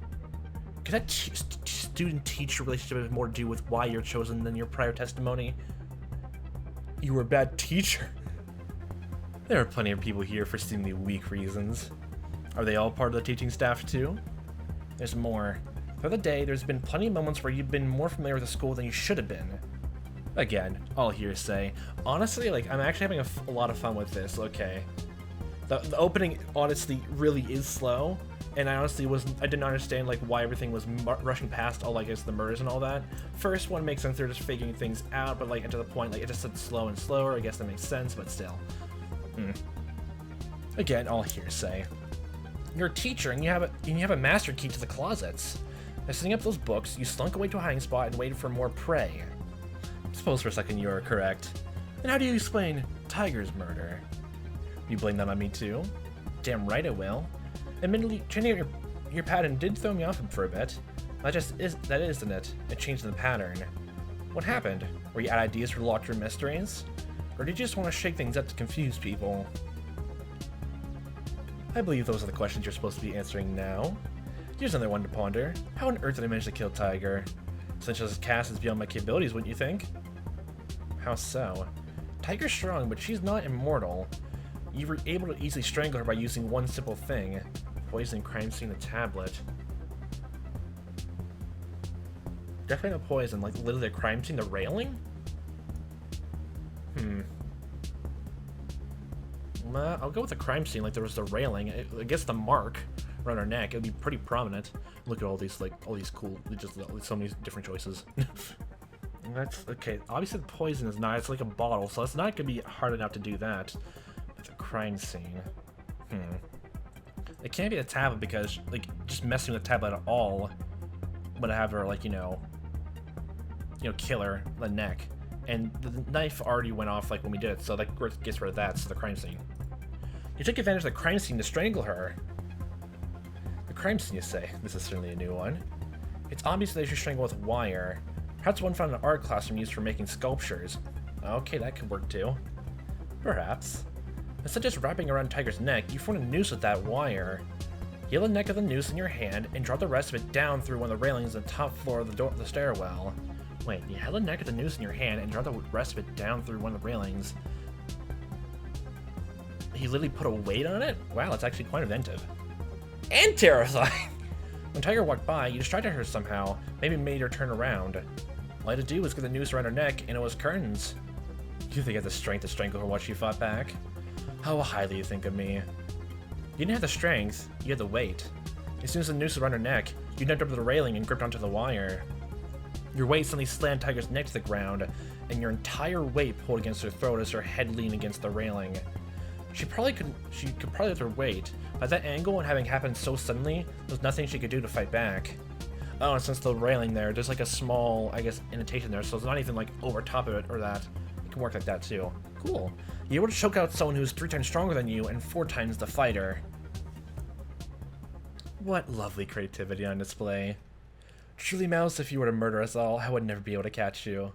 Could that student-teacher relationship have more to do with why you're chosen than your prior testimony? You were a bad teacher. There are plenty of people here for seemingly weak reasons. Are they all part of the teaching staff too? There's more. The other day, there's been plenty of moments where you've been more familiar with the school than you should have been. Again, all hearsay. Honestly, I'm actually having a lot of fun with this, okay. The opening, honestly, really is slow. And I honestly I didn't understand why everything was rushing past all the murders and all that. First one makes sense, they're just figuring things out, but to the point it just said slow and slower. I guess that makes sense, but still. Again, all hearsay. You're a teacher and you have a master key to the closets. By setting up those books, you slunk away to a hiding spot and waited for more prey. Suppose for a second you are correct. Then how do you explain Tiger's murder? You blame that on me too? Damn right I will. Admittedly, changing your pattern did throw me off for a bit. That isn't it? It changed the pattern. What happened? Were you out of ideas for locked room mysteries? Or did you just want to shake things up to confuse people? I believe those are the questions you're supposed to be answering now. Here's another one to ponder. How on earth did I manage to kill Tiger? Since his cast is beyond my capabilities, wouldn't you think? How so? Tiger's strong, but she's not immortal. You were able to easily strangle her by using one simple thing. Poison crime scene, a tablet. Definitely no poison, literally the crime scene, the railing? I'll go with the crime scene, there was the railing. I guess the mark around her neck, it would be pretty prominent. Look at all these, all these cool, just so many different choices. That's, okay, obviously the poison is not, it's like a bottle, so it's not gonna be hard enough to do that. The crime scene. It can't be a tablet because, just messing with the tablet at all would have her, kill her in the neck. And the knife already went off like when we did it, so that gets rid of that, so the crime scene. You took advantage of the crime scene to strangle her. The crime scene, you say? This is certainly a new one. It's obvious that you should strangle with wire. Perhaps one found in an art classroom used for making sculptures. Okay, that could work too. Perhaps. Instead of just wrapping around Tiger's neck, you formed a noose with that wire. You held the neck of the noose in your hand and dropped the rest of it down through one of the railings on the top floor of the stairwell. Wait, you held the neck of the noose in your hand and dropped the rest of it down through one of the railings. He literally put a weight on it? Wow, that's actually quite inventive. And terrifying! When Tiger walked by, you distracted her somehow, maybe made her turn around. All I had to do was get the noose around her neck, and it was curtains. You think you had the strength to strangle her while she fought back? How highly you think of me. You didn't have the strength, you had the weight. As soon as the noose was around her neck, you jumped up to the railing and gripped onto the wire. Your weight suddenly slammed Tiger's neck to the ground, and your entire weight pulled against her throat as her head leaned against the railing. She could probably lift her weight, but at that angle and having happened so suddenly, there was nothing she could do to fight back. Oh, and since the railing there's like a small, I guess, indentation there, so it's not even like over top of it or that. It can work like that too. Cool. You were able to choke out someone who's 3 times stronger than you and 4 times the fighter. What lovely creativity on display. Truly, Mouse, if you were to murder us all, I would never be able to catch you.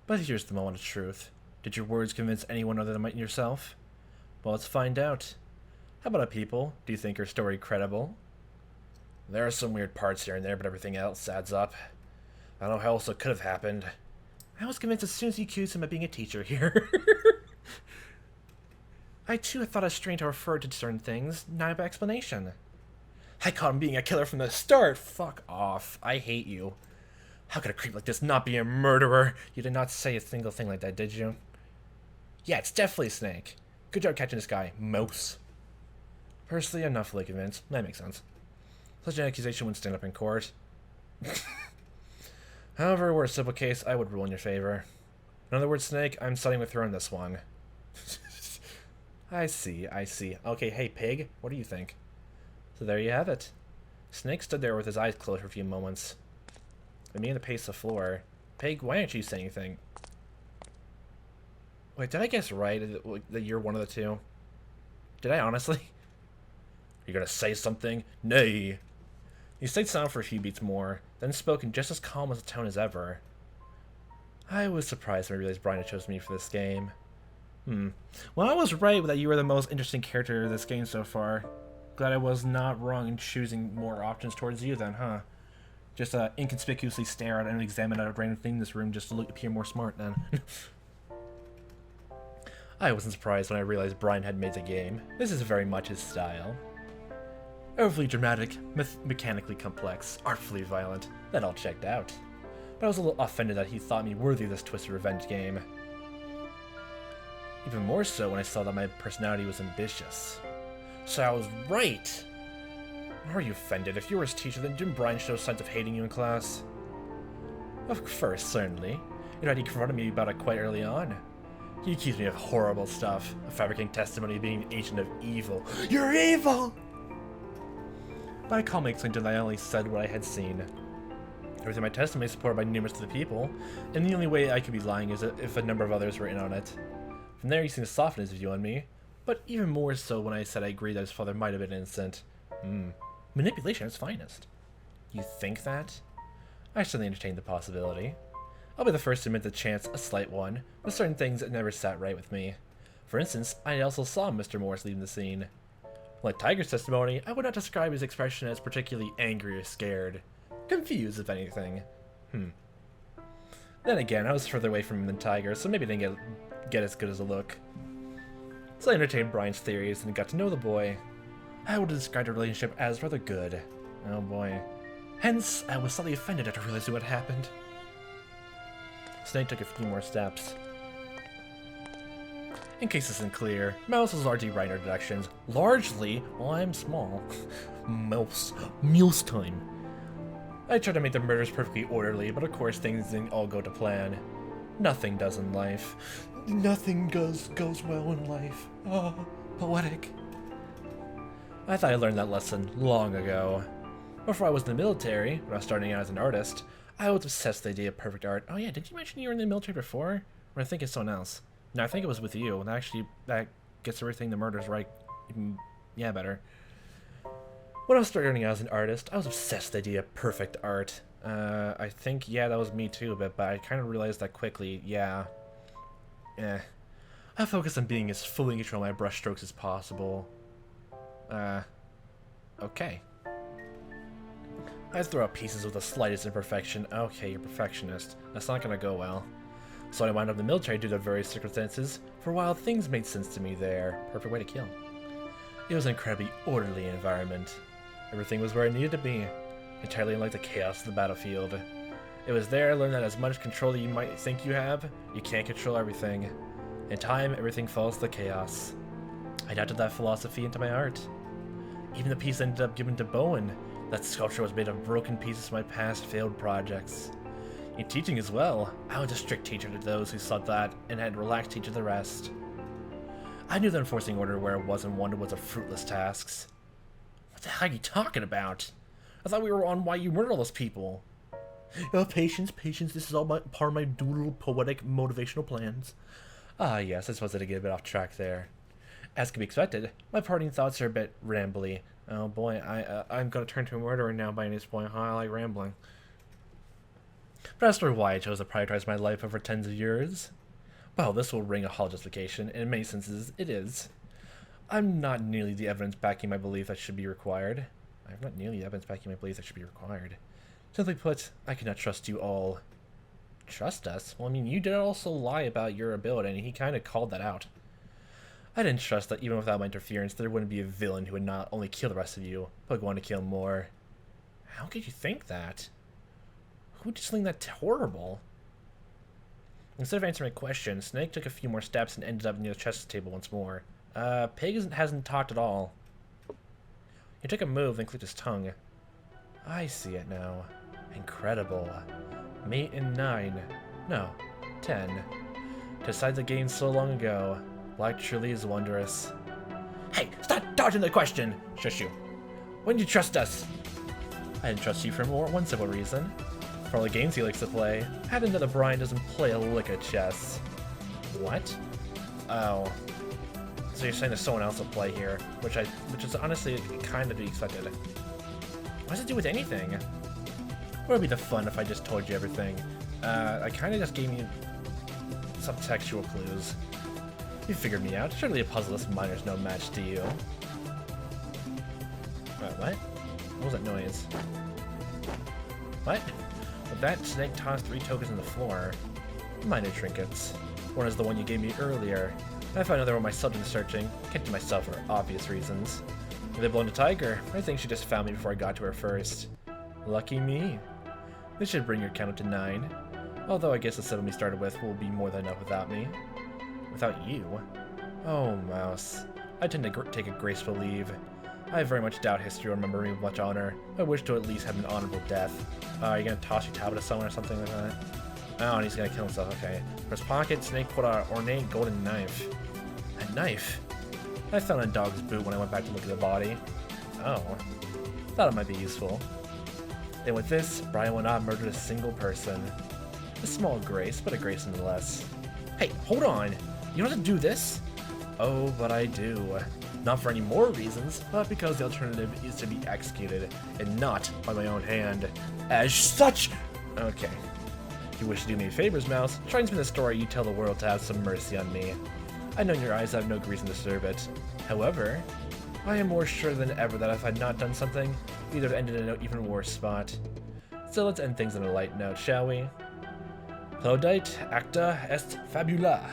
But here's the moment of truth. Did your words convince anyone other than yourself? Well, let's find out. How about it, people? Do you think your story credible? There are some weird parts here and there, but everything else adds up. I don't know how else it could have happened. I was convinced as soon as you accused him of being a teacher here. I too had thought it strange to refer to certain things, not have explanation. I caught him being a killer from the start. Fuck off. I hate you. How could a creep like this not be a murderer? You did not say a single thing like that, did you? Yeah, it's definitely a snake. Good job catching this guy, Mouse. Personally, I'm not fully convinced. That makes sense. Such an accusation wouldn't stand up in court. However, were a simple case, I would rule in your favor. In other words, Snake, I'm siding with her on this one. I see. Okay, hey, Pig, what do you think? So there you have it. Snake stood there with his eyes closed for a few moments. And began to pace the floor. Pig, why aren't you saying anything? Wait, did I guess right that you're one of the two? Did I honestly? You gonna say something? Nay. He stayed silent for a few beats more, then spoke in just as calm as a tone as ever. I was surprised when I realized Brian had chosen me for this game. Well, I was right that you were the most interesting character of this game so far. Glad I was not wrong in choosing more options towards you then, huh? Just inconspicuously stare at and examine a random thing in this room just to appear more smart then. I wasn't surprised when I realized Brian had made the game. This is very much his style. Overly dramatic, mechanically complex, artfully violent. That all checked out. But I was a little offended that he thought me worthy of this twisted revenge game. Even more so when I saw that my personality was ambitious. So I was right! Why are you offended? If you were his teacher, then didn't Brian show signs of hating you in class? Of course, certainly. In fact, he confronted me about it quite early on. He accused me of horrible stuff, of fabricating testimony of being an agent of evil. You're evil! But I calmly explained to him that I only said what I had seen. Everything in my testimony is supported by numerous other people, and the only way I could be lying is if a number of others were in on it. From there, he seemed to soften his view on me, but even more so when I said I agreed that his father might have been innocent. Manipulation at its finest. You think that? I certainly entertained the possibility. I'll be the first to admit the chance, a slight one, with certain things that never sat right with me. For instance, I also saw Mr. Morris leaving the scene. Like Tiger's testimony, I would not describe his expression as particularly angry or scared. Confused, if anything. Then again, I was further away from him than Tiger, so maybe I didn't get as good as a look. So I entertained Brian's theories and got to know the boy. I would describe the relationship as rather good. Oh boy. Hence, I was slightly offended after realizing what happened. Snake took a few more steps. In case this isn't clear, Mouse was largely right in our deductions. Largely? Well, I'm small. Mouse time. I tried to make the murders perfectly orderly, but of course things didn't all go to plan. Nothing does in life. Nothing goes well in life. Oh, poetic. I thought I learned that lesson long ago. Before I was in the military, when I was starting out as an artist, I was obsessed with the idea of perfect art. Oh yeah, did you mention you were in the military before? Or I think it's someone else. No, I think it was with you. And actually, that gets everything the murder's right. Even, yeah, better. When I was starting out as an artist, I was obsessed with the idea of perfect art. I think, yeah, that was me too, but I kind of realized that quickly, yeah. I focus on being as fully in control of my brushstrokes as possible. Okay. I throw out pieces with the slightest imperfection. Okay, you're a perfectionist. That's not gonna go well. So I wound up in the military due to various circumstances. For a while, things made sense to me there. Perfect way to kill. It was an incredibly orderly environment. Everything was where it needed to be, entirely unlike the chaos of the battlefield. It was there I learned that as much control that you might think you have, you can't control everything. In time, everything falls to the chaos. I adapted that philosophy into my art. Even the piece ended up given to Bowen. That sculpture was made of broken pieces of my past failed projects. In teaching as well, I was a strict teacher to those who sought that, and had relaxed teach to the rest. I knew that enforcing order where it wasn't wanted was a fruitless task. What the hell are you talking about? I thought we were on why you murdered all those people. Patience, patience, this is all part of my doodle poetic motivational plans. Ah yes, I suppose I did get a bit off track there. As can be expected, my parting thoughts are a bit rambly. Oh boy, I'm gonna turn to a murderer now by this point, huh? I like rambling. But as for why I chose to prioritize my life over tens of years, well, this will ring a hollow justification, and in many senses, it is. I'm not nearly the evidence backing my belief that should be required. I'm not nearly the evidence backing my belief that should be required. Simply put, I cannot trust you all. Trust us? Well, I mean, you did also lie about your ability, and he kind of called that out. I didn't trust that even without my interference, there wouldn't be a villain who would not only kill the rest of you, but would want to kill more. How could you think that? Who did something that horrible? Instead of answering my question, Snake took a few more steps and ended up near the chess table once more. Pig hasn't talked at all. He took a move, then clicked his tongue. I see it now. Incredible. Mate in 9. No, 10. To decide the game so long ago. Black truly is wondrous. Hey, stop dodging the question! Shush you. When did you trust us? I didn't trust you for one simple reason. For all the games he likes to play, I didn't know that Brian doesn't play a lick of chess. What? Oh. So you're saying there's someone else at play here, which is honestly kind of to be expected. What does it do with anything? What would be the fun if I just told you everything? I kind of just gave you some textual clues. You figured me out. Surely a puzzle-less miner's no match to you. What? What was that noise? What? With that, Snake tossed 3 tokens on the floor. Minor trinkets. One is the one you gave me earlier. I found another one myself in searching. Kept to myself for obvious reasons. If they belong to Tiger, I think she just found me before I got to her first. Lucky me. This should bring your count up to 9. Although I guess the 7 we started with will be more than enough without me. Without you? Oh, Mouse. I tend to take a graceful leave. I very much doubt history will remember me with much honor. I wish to at least have an honorable death. Are you gonna toss your tablet to someone or something like that? Oh, and he's gonna kill himself, okay. From his pocket, Snake pulled out an ornate golden knife. A knife? I found a dog's boot when I went back to look at the body. Oh. Thought it might be useful. And with this, Brian will not murder a single person. A small grace, but a grace nonetheless. Hey, hold on! You don't have to do this? Oh, but I do. Not for any more reasons, but because the alternative is to be executed, and not by my own hand. As such! Okay. If you wish to do me favors, Mouse, try and spin the story you tell the world to have some mercy on me. I know in your eyes I have no reason to serve it. However, I am more sure than ever that if I had not done something, we'd have ended in an even worse spot. So let's end things on a light note, shall we? Plaudite acta est fabula.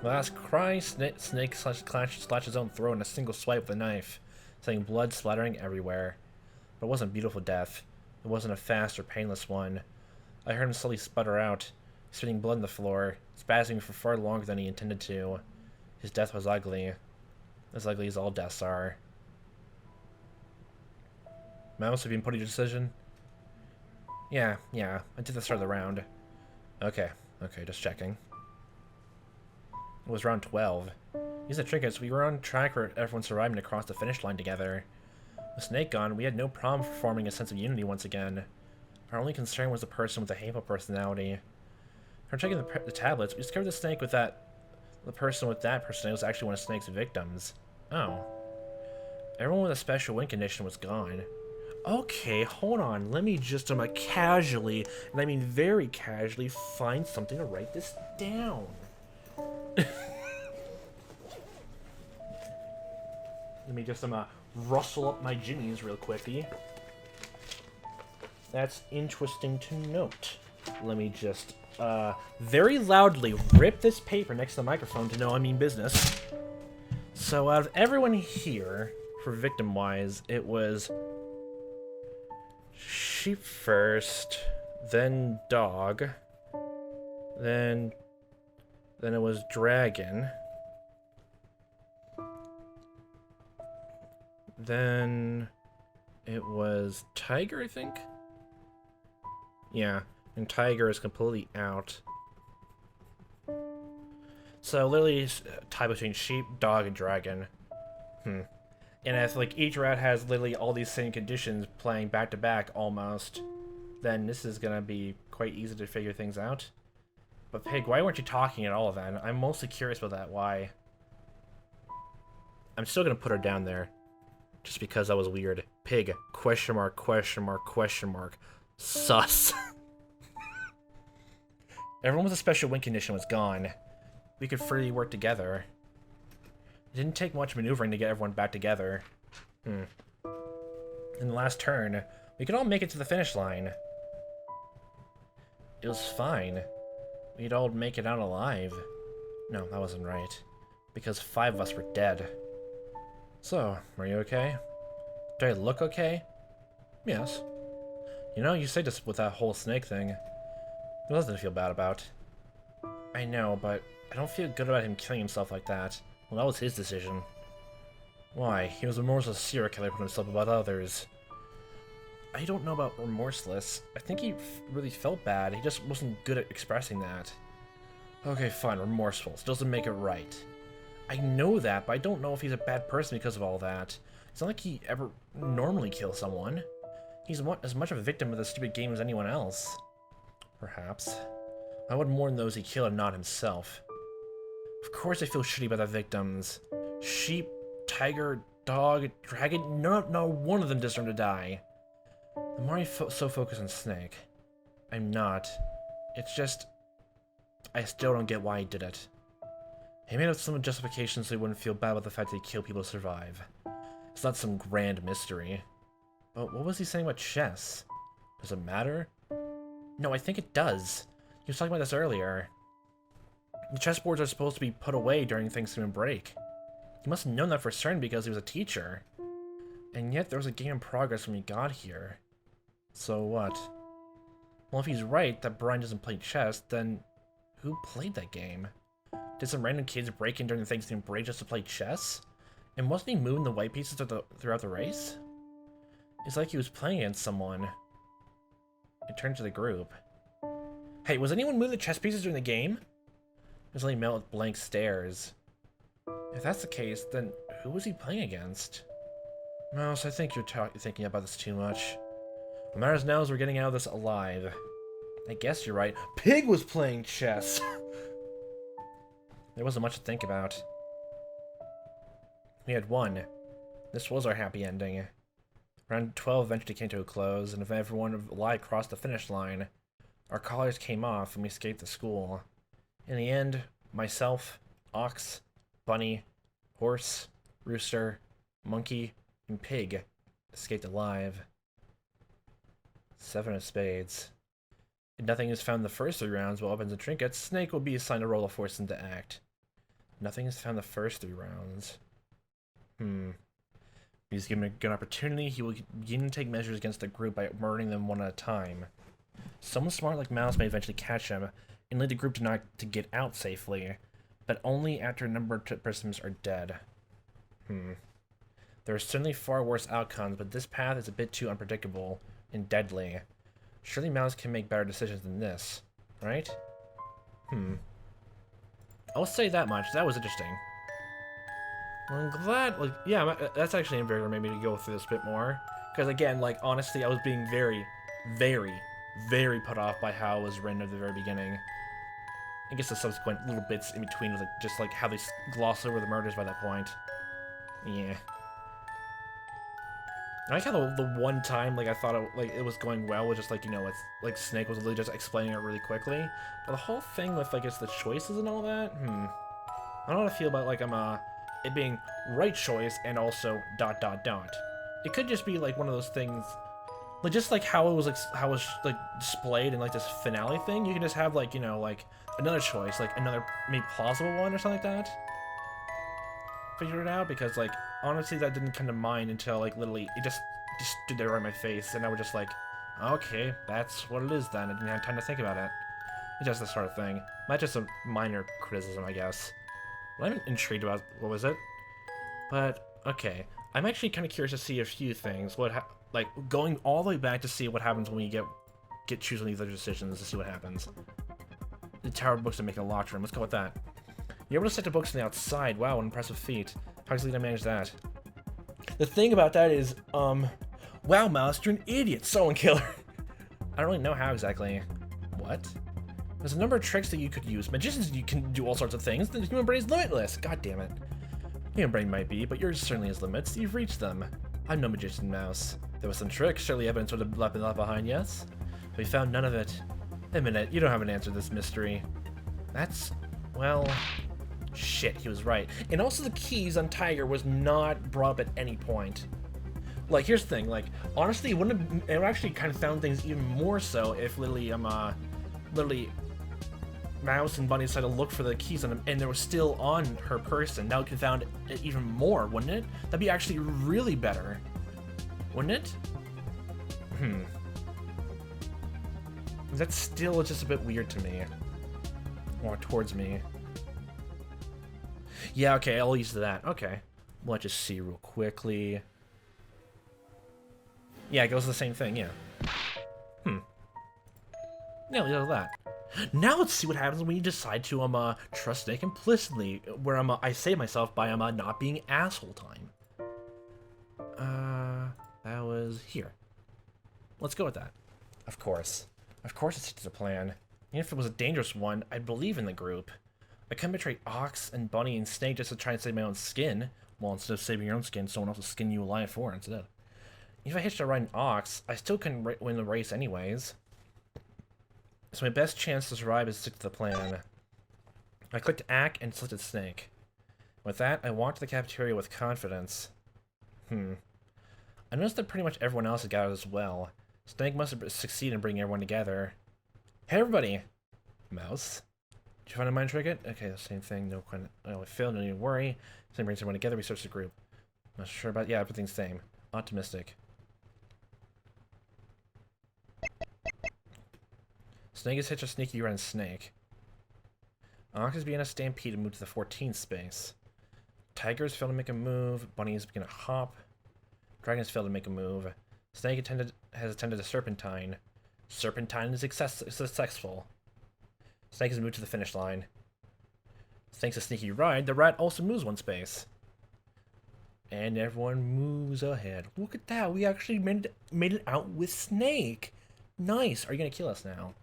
Last cry, Snake slashed his own throat in a single swipe with a knife, sending blood splattering everywhere. But it wasn't a beautiful death. It wasn't a fast or painless one. I heard him slowly sputter out, spitting blood on the floor, spasming for far longer than he intended to. His death was ugly. As ugly as all deaths are. Mouse, have you input your decision? Yeah, I did the start of the round. Okay, just checking. It was round 12. Use the trinkets, we were on track for everyone surviving to cross the finish line together. With Snake gone, we had no problem forming a sense of unity once again. Our only concern was the person with the hateful personality. From checking the tablets, we discovered the person with that personality was actually one of Snake's victims. Oh. Everyone with a special win condition was gone. Okay, hold on. Let me just casually, and I mean very casually, find something to write this down. Let me just rustle up my jimmies real quickly. That's interesting to note. Let me just very loudly rip this paper next to the microphone to know I mean business. So out of everyone here, for victim-wise, it was sheep first, then dog, then it was dragon, then it was tiger, I think? Yeah, and tiger is completely out. So literally tie between sheep, dog, and dragon. And if like each rat has literally all these same conditions playing back to back almost, then this is gonna be quite easy to figure things out. But Pig, why weren't you talking at all then? I'm mostly curious about that. Why? I'm still gonna put her down there, just because that was weird. Pig, question mark, question mark, question mark. Sus. Everyone with a special win condition was gone. We could freely work together. It didn't take much maneuvering to get everyone back together. In the last turn, we could all make it to the finish line. It was fine. We'd all make it out alive. No, that wasn't right. Because 5 of us were dead. So, were you okay? Do I look okay? Yes. You know, you say this with that whole snake thing. There's nothing to feel bad about. I know, but I don't feel good about him killing himself like that. Well, that was his decision. Why? He was a remorseless serial killer put himself above others. I don't know about remorseless. I think he really felt bad. He just wasn't good at expressing that. Okay, fine, remorseful. It doesn't make it right. I know that, but I don't know if he's a bad person because of all that. It's not like he ever normally kills someone. He's as much of a victim of this stupid game as anyone else. Perhaps. I would mourn those he killed and not himself. Of course I feel shitty about the victims. Sheep, tiger, dog, dragon, not one of them deserve to die. The more I so focused on Snake. I'm not. It's just... I still don't get why he did it. He made up some justification so he wouldn't feel bad about the fact that he killed people to survive. It's not some grand mystery. But what was he saying about chess? Does it matter? No, I think it does. He was talking about this earlier. The chessboards are supposed to be put away during Thanksgiving break. He must have known that for certain because he was a teacher. And yet there was a game in progress when we got here. So what? Well, if he's right that Brian doesn't play chess, then who played that game? Did some random kids break in during the Thanksgiving break just to play chess? And wasn't he moving the white pieces throughout the race? It's like he was playing against someone. It turned to the group. Hey, was anyone moving the chess pieces during the game? It was only met with blank stares. If that's the case, then who was he playing against? Mouse, I think you're thinking about this too much. What matters now is we're getting out of this alive. I guess you're right. Pig was playing chess! There wasn't much to think about. We had won. This was our happy ending. Round 12 eventually came to a close, and if everyone alive crossed the finish line, our collars came off and we escaped the school. In the end, myself, Ox, Bunny, Horse, Rooster, Monkey, and Pig escaped alive. 7 of spades. If nothing is found in the first 3 rounds with weapons and trinkets, Snake will be assigned a role to force him to act. Nothing is found in the first 3 rounds. If he's given a good opportunity, he will begin to take measures against the group by murdering them one at a time. Someone smart like Mouse may eventually catch him and lead the group to get out safely, but only after a number of participants are dead. There are certainly far worse outcomes, but this path is a bit too unpredictable and deadly. Surely Mouse can make better decisions than this, right? I'll say that much. That was interesting. Well, I'm glad, like, yeah, that's actually invigorating maybe to go through this a bit more. Because again, like, honestly, I was being very, very, very put off by how it was written at the very beginning. I guess the subsequent little bits in between, like, just like how they gloss over the murders by that point. Yeah. I like how the one time, like, I thought it was going well was just, like, you know, it's, like, Snake was literally just explaining it really quickly. But the whole thing with, like, it's the choices and all that, I don't know how to feel about, like, it being right choice and also ... It could just be, like, one of those things, like, just, like, how it was, like, displayed in, like, this finale thing. You can just have, like, you know, like, another choice, like, another, maybe plausible one or something like that. Figure it out, because, like, honestly, that didn't come to mind until, like, literally, it just stood there right in my face, and I was just like, okay, that's what it is then. I didn't have time to think about it. It's just the sort of thing. Not just a minor criticism, I guess. Well, I'm intrigued about, what was it? But, okay. I'm actually kind of curious to see a few things. Like, going all the way back to see what happens when you choose one of these other decisions to see what happens. The tower of books to make a locked room. Let's go with that. You're able to set the books on the outside. Wow, an impressive feat. How exactly did I manage that? The thing about that is, wow, Mouse, you're an idiot, Stolen Killer. I don't really know how exactly. What? There's a number of tricks that you could use. Magicians, you can do all sorts of things. The human brain is limitless. God damn it. Human brain might be, but yours certainly has limits. You've reached them. I'm no magician, Mouse. There was some tricks. Surely evidence would have left behind, yes? We found none of it. A minute, you don't have an answer to this mystery. That's, well... Shit, he was right. And also the keys on Tiger was not brought up at any point. Like, here's the thing, like, honestly, it would actually kind of found things even more so if literally, Mouse and Bunny decided to look for the keys on him, and they were still on her person. Now it could have found it even more, wouldn't it? That'd be actually really better. Wouldn't it? That's still just a bit weird to me. Or towards me. Yeah, okay, I'll use that. Okay. Let's just see real quickly. Yeah, it goes the same thing, yeah. Yeah, we got that. Now let's see what happens when you decide to, trust Snake implicitly, where, I save myself by, not being asshole time. That was here. Let's go with that. Of course. Of course it's just a plan. Even if it was a dangerous one, I'd believe in the group. I couldn't betray Ox and Bunny and Snake just to try and save my own skin. Well, instead of saving your own skin, someone else will skin you alive for instead. If I hitched a ride an Ox, I still couldn't win the race anyways. So my best chance to survive is to stick to the plan. I clicked Ack and selected Snake. With that, I walked to the cafeteria with confidence. I noticed that pretty much everyone else had got it as well. Snake must have succeeded in bringing everyone together. Hey everybody! Mouse? Did you find a mind trick? Okay, the same thing. No, I failed. No need to worry. Snake brings everyone together. We search the group. Not sure about. Yeah, everything's the same. Optimistic. Snake is hitched a sneaky run Snake. Ox is beginning a stampede and move to the 14th space. Tiger's failed to make a move. Bunny's beginning to hop. Dragon's failed to make a move. Snake has attended a Serpentine. Serpentine is successful. Snake has moved to the finish line. Thanks to Sneaky Ride, the rat also moves one space. And everyone moves ahead. Look at that, we actually made it out with Snake. Nice, are you gonna kill us now?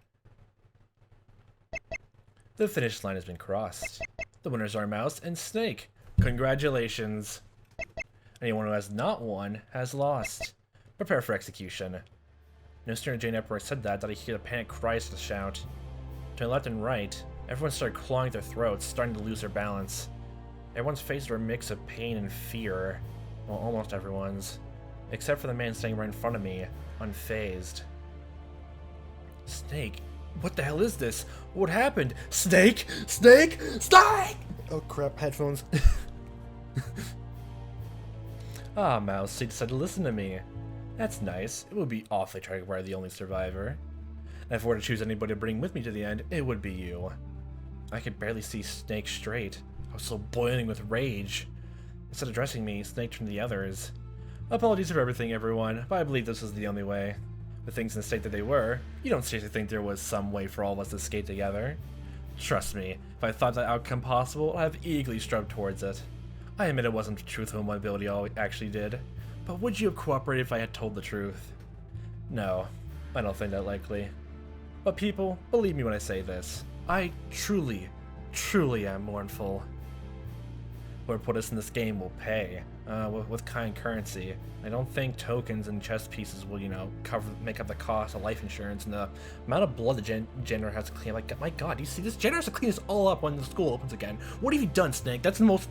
The finish line has been crossed. The winners are Mouse and Snake. Congratulations. Anyone who has not won has lost. Prepare for execution. No sooner Jane Epworth said that I hear the panic cries to shout. To my left and right, everyone started clawing their throats, starting to lose their balance. Everyone's faces were a mix of pain and fear. Well, almost everyone's. Except for the man standing right in front of me, unfazed. Snake? What the hell is this? What happened? Snake? Snake? Snake! Oh crap, headphones. Ah, Mouse, you decided to listen to me. That's nice. It would be awfully tragic were I the only survivor. And if I were to choose anybody to bring with me to the end, it would be you. I could barely see Snake straight. I was so boiling with rage. Instead of addressing me, Snake turned to the others. Apologies for everything, everyone, but I believe this was the only way. The things in the state that they were, you don't seriously think there was some way for all of us to escape together. Trust me, if I thought that outcome possible, I'd have eagerly strove towards it. I admit it wasn't truthful in my ability actually did, but would you have cooperated if I had told the truth? No, I don't think that likely. But people, believe me when I say this, I truly, truly am mournful. Whoever put us in this game will pay, with kind currency. I don't think tokens and chess pieces will, you know, make up the cost of life insurance and the amount of blood the Jenner has to clean. Like, my god, do you see this? Jenner has to clean this all up when the school opens again. What have you done, Snake? That's the most...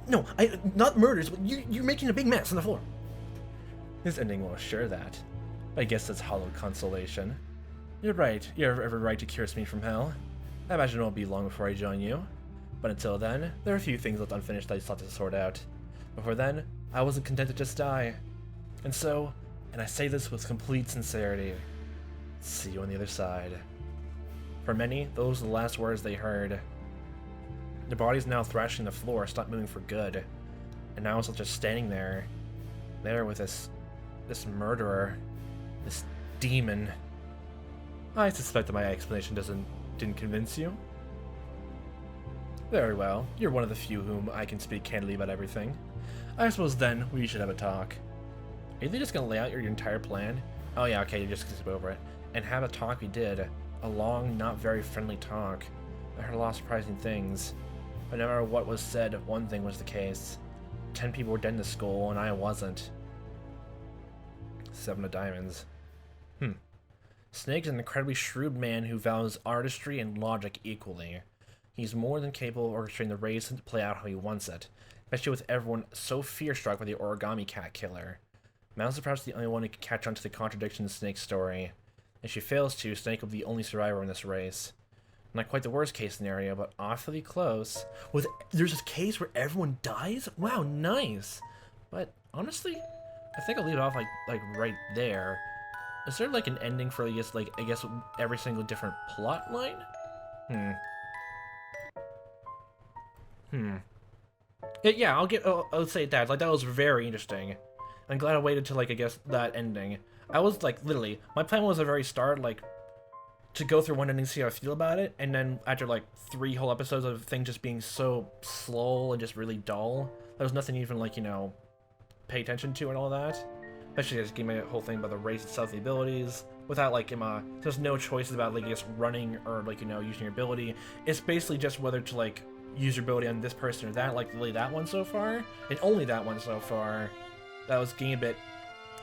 No, not murders, but you're making a big mess on the floor. This ending will assure that. I guess that's hollow consolation. You're right, you have every right to curse me from hell. I imagine it won't be long before I join you. But until then, there are a few things left unfinished that I still have to sort out. Before then, I wasn't content to just die. And so, and I say this with complete sincerity, see you on the other side. For many, those are the last words they heard. Their bodies now thrashing the floor, stopped moving for good. And now it's just standing there with this murderer, this demon. I suspect that my explanation didn't convince you. Very well, you're one of the few whom I can speak candidly about everything. I suppose then we should have a talk. Are you just gonna lay out your entire plan? Oh yeah, okay, you're just gonna skip over it. And have a talk we did. A long, not very friendly talk. I heard a lot of surprising things. But no matter what was said, one thing was the case. 10 people were dead in the school, and I wasn't. 7 of diamonds. Snake's an incredibly shrewd man who values artistry and logic equally. He's more than capable of orchestrating the race to play out how he wants it, especially with everyone so fear-struck by the origami cat killer. Mouse is perhaps the only one who can catch on to the contradiction in Snake's story. If she fails to, Snake will be the only survivor in this race. Not quite the worst case scenario, but awfully close. There's this case where everyone dies? Wow, nice! But honestly, I think I'll leave it off like right there. Is there like an ending for I guess every single different plot line? Yeah, I'll say that. Like, that was very interesting. I'm glad I waited till, I guess, that ending. I was, literally, my plan was at the very start, to go through one ending, see how I feel about it, and then after, 3 whole episodes of things just being so slow and just really dull, there was nothing even, pay attention to and all that. Especially just gave me a whole thing about the race itself, the abilities, without, there's no choices about, I guess, running or, using your ability. It's basically just whether to, use your ability on this person or that, really that one so far, and only that one so far. That was getting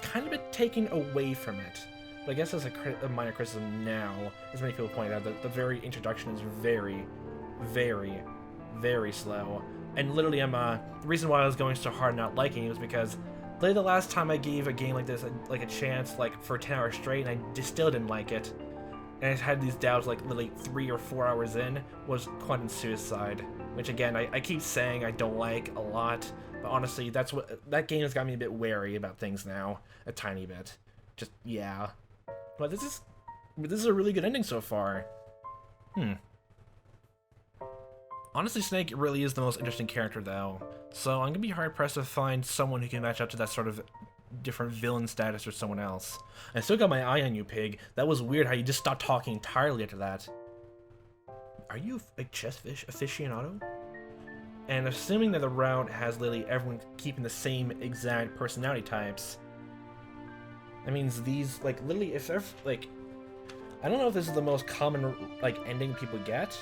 kind of a bit taken away from it. But I guess as a minor criticism now, as many people pointed out, that the very introduction is very, very, very slow. And literally, the reason why I was going so hard not liking it was because literally the last time I gave a game like this a chance, for 10 hours straight, and I just still didn't like it. And I had these doubts, literally 3 or 4 hours in, was Quantum Suicide. Which, again, I keep saying I don't like a lot, but honestly, that game has got me a bit wary about things now, a tiny bit. Just, yeah. But this is a really good ending so far. Honestly, Snake really is the most interesting character, though. So I'm gonna be hard-pressed to find someone who can match up to that sort of different villain status or someone else. I still got my eye on you, Pig. That was weird how you just stopped talking entirely after that. Are you a chess aficionado? And assuming that the route has literally everyone keeping the same exact personality types, that means these, literally, if they're, I don't know if this is the most common, ending people get,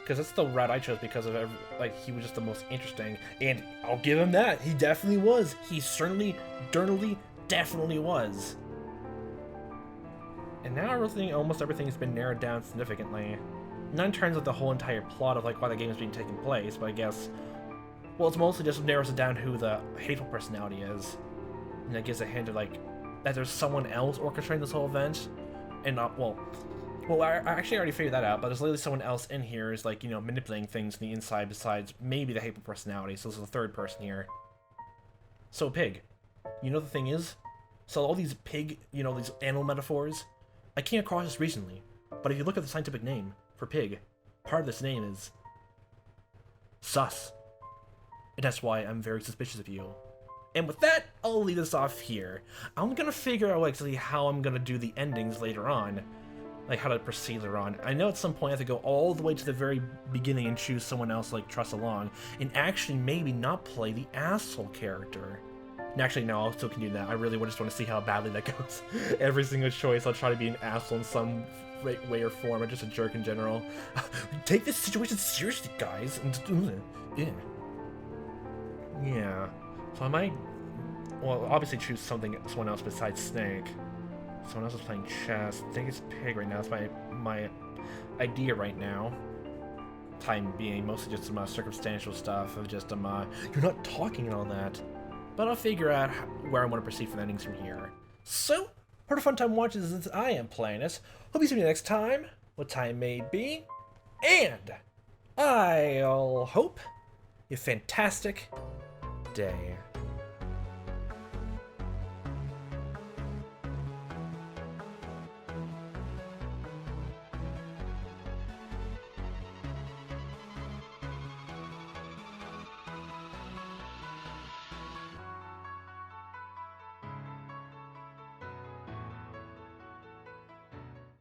because that's the route I chose because of, he was just the most interesting, and I'll give him that, he definitely was. He certainly, definitely was. And now everything, almost everything has been narrowed down significantly. Not in terms of the whole entire plot of why the game is being taken place, but I guess, well, it's mostly just narrows it down who the hateful personality is, and that gives a hint of that there's someone else orchestrating this whole event, and well, I actually already figured that out, but there's literally someone else in here is manipulating things on the inside besides maybe the hateful personality. So there's a third person here. So Pig, the thing is, so all these pig, these animal metaphors, I came across this recently, but if you look at the scientific name for pig, part of this name is sus. And that's why I'm very suspicious of you. And with that, I'll leave this off here. I'm gonna figure out actually how I'm gonna do the endings later on. like how to proceed later on. I know at some point I have to go all the way to the very beginning and choose someone else like trust along, and actually maybe not play the asshole character. And actually, no, I still can do that. I really just want to see how badly that goes. Every single choice, I'll try to be an asshole in some way or form, or just a jerk in general. Take this situation seriously, guys. Yeah. So I might, well, obviously choose someone else besides Snake. Someone else is playing chess. I think it's Pig right now. That's my idea right now. Time being mostly just some circumstantial stuff of just you're not talking and all that. But I'll figure out where I want to proceed for the endings from here. So, heard a fun time watching this as I am playing this. Hope you see me next time, what time may be. And I'll hope you have a fantastic day.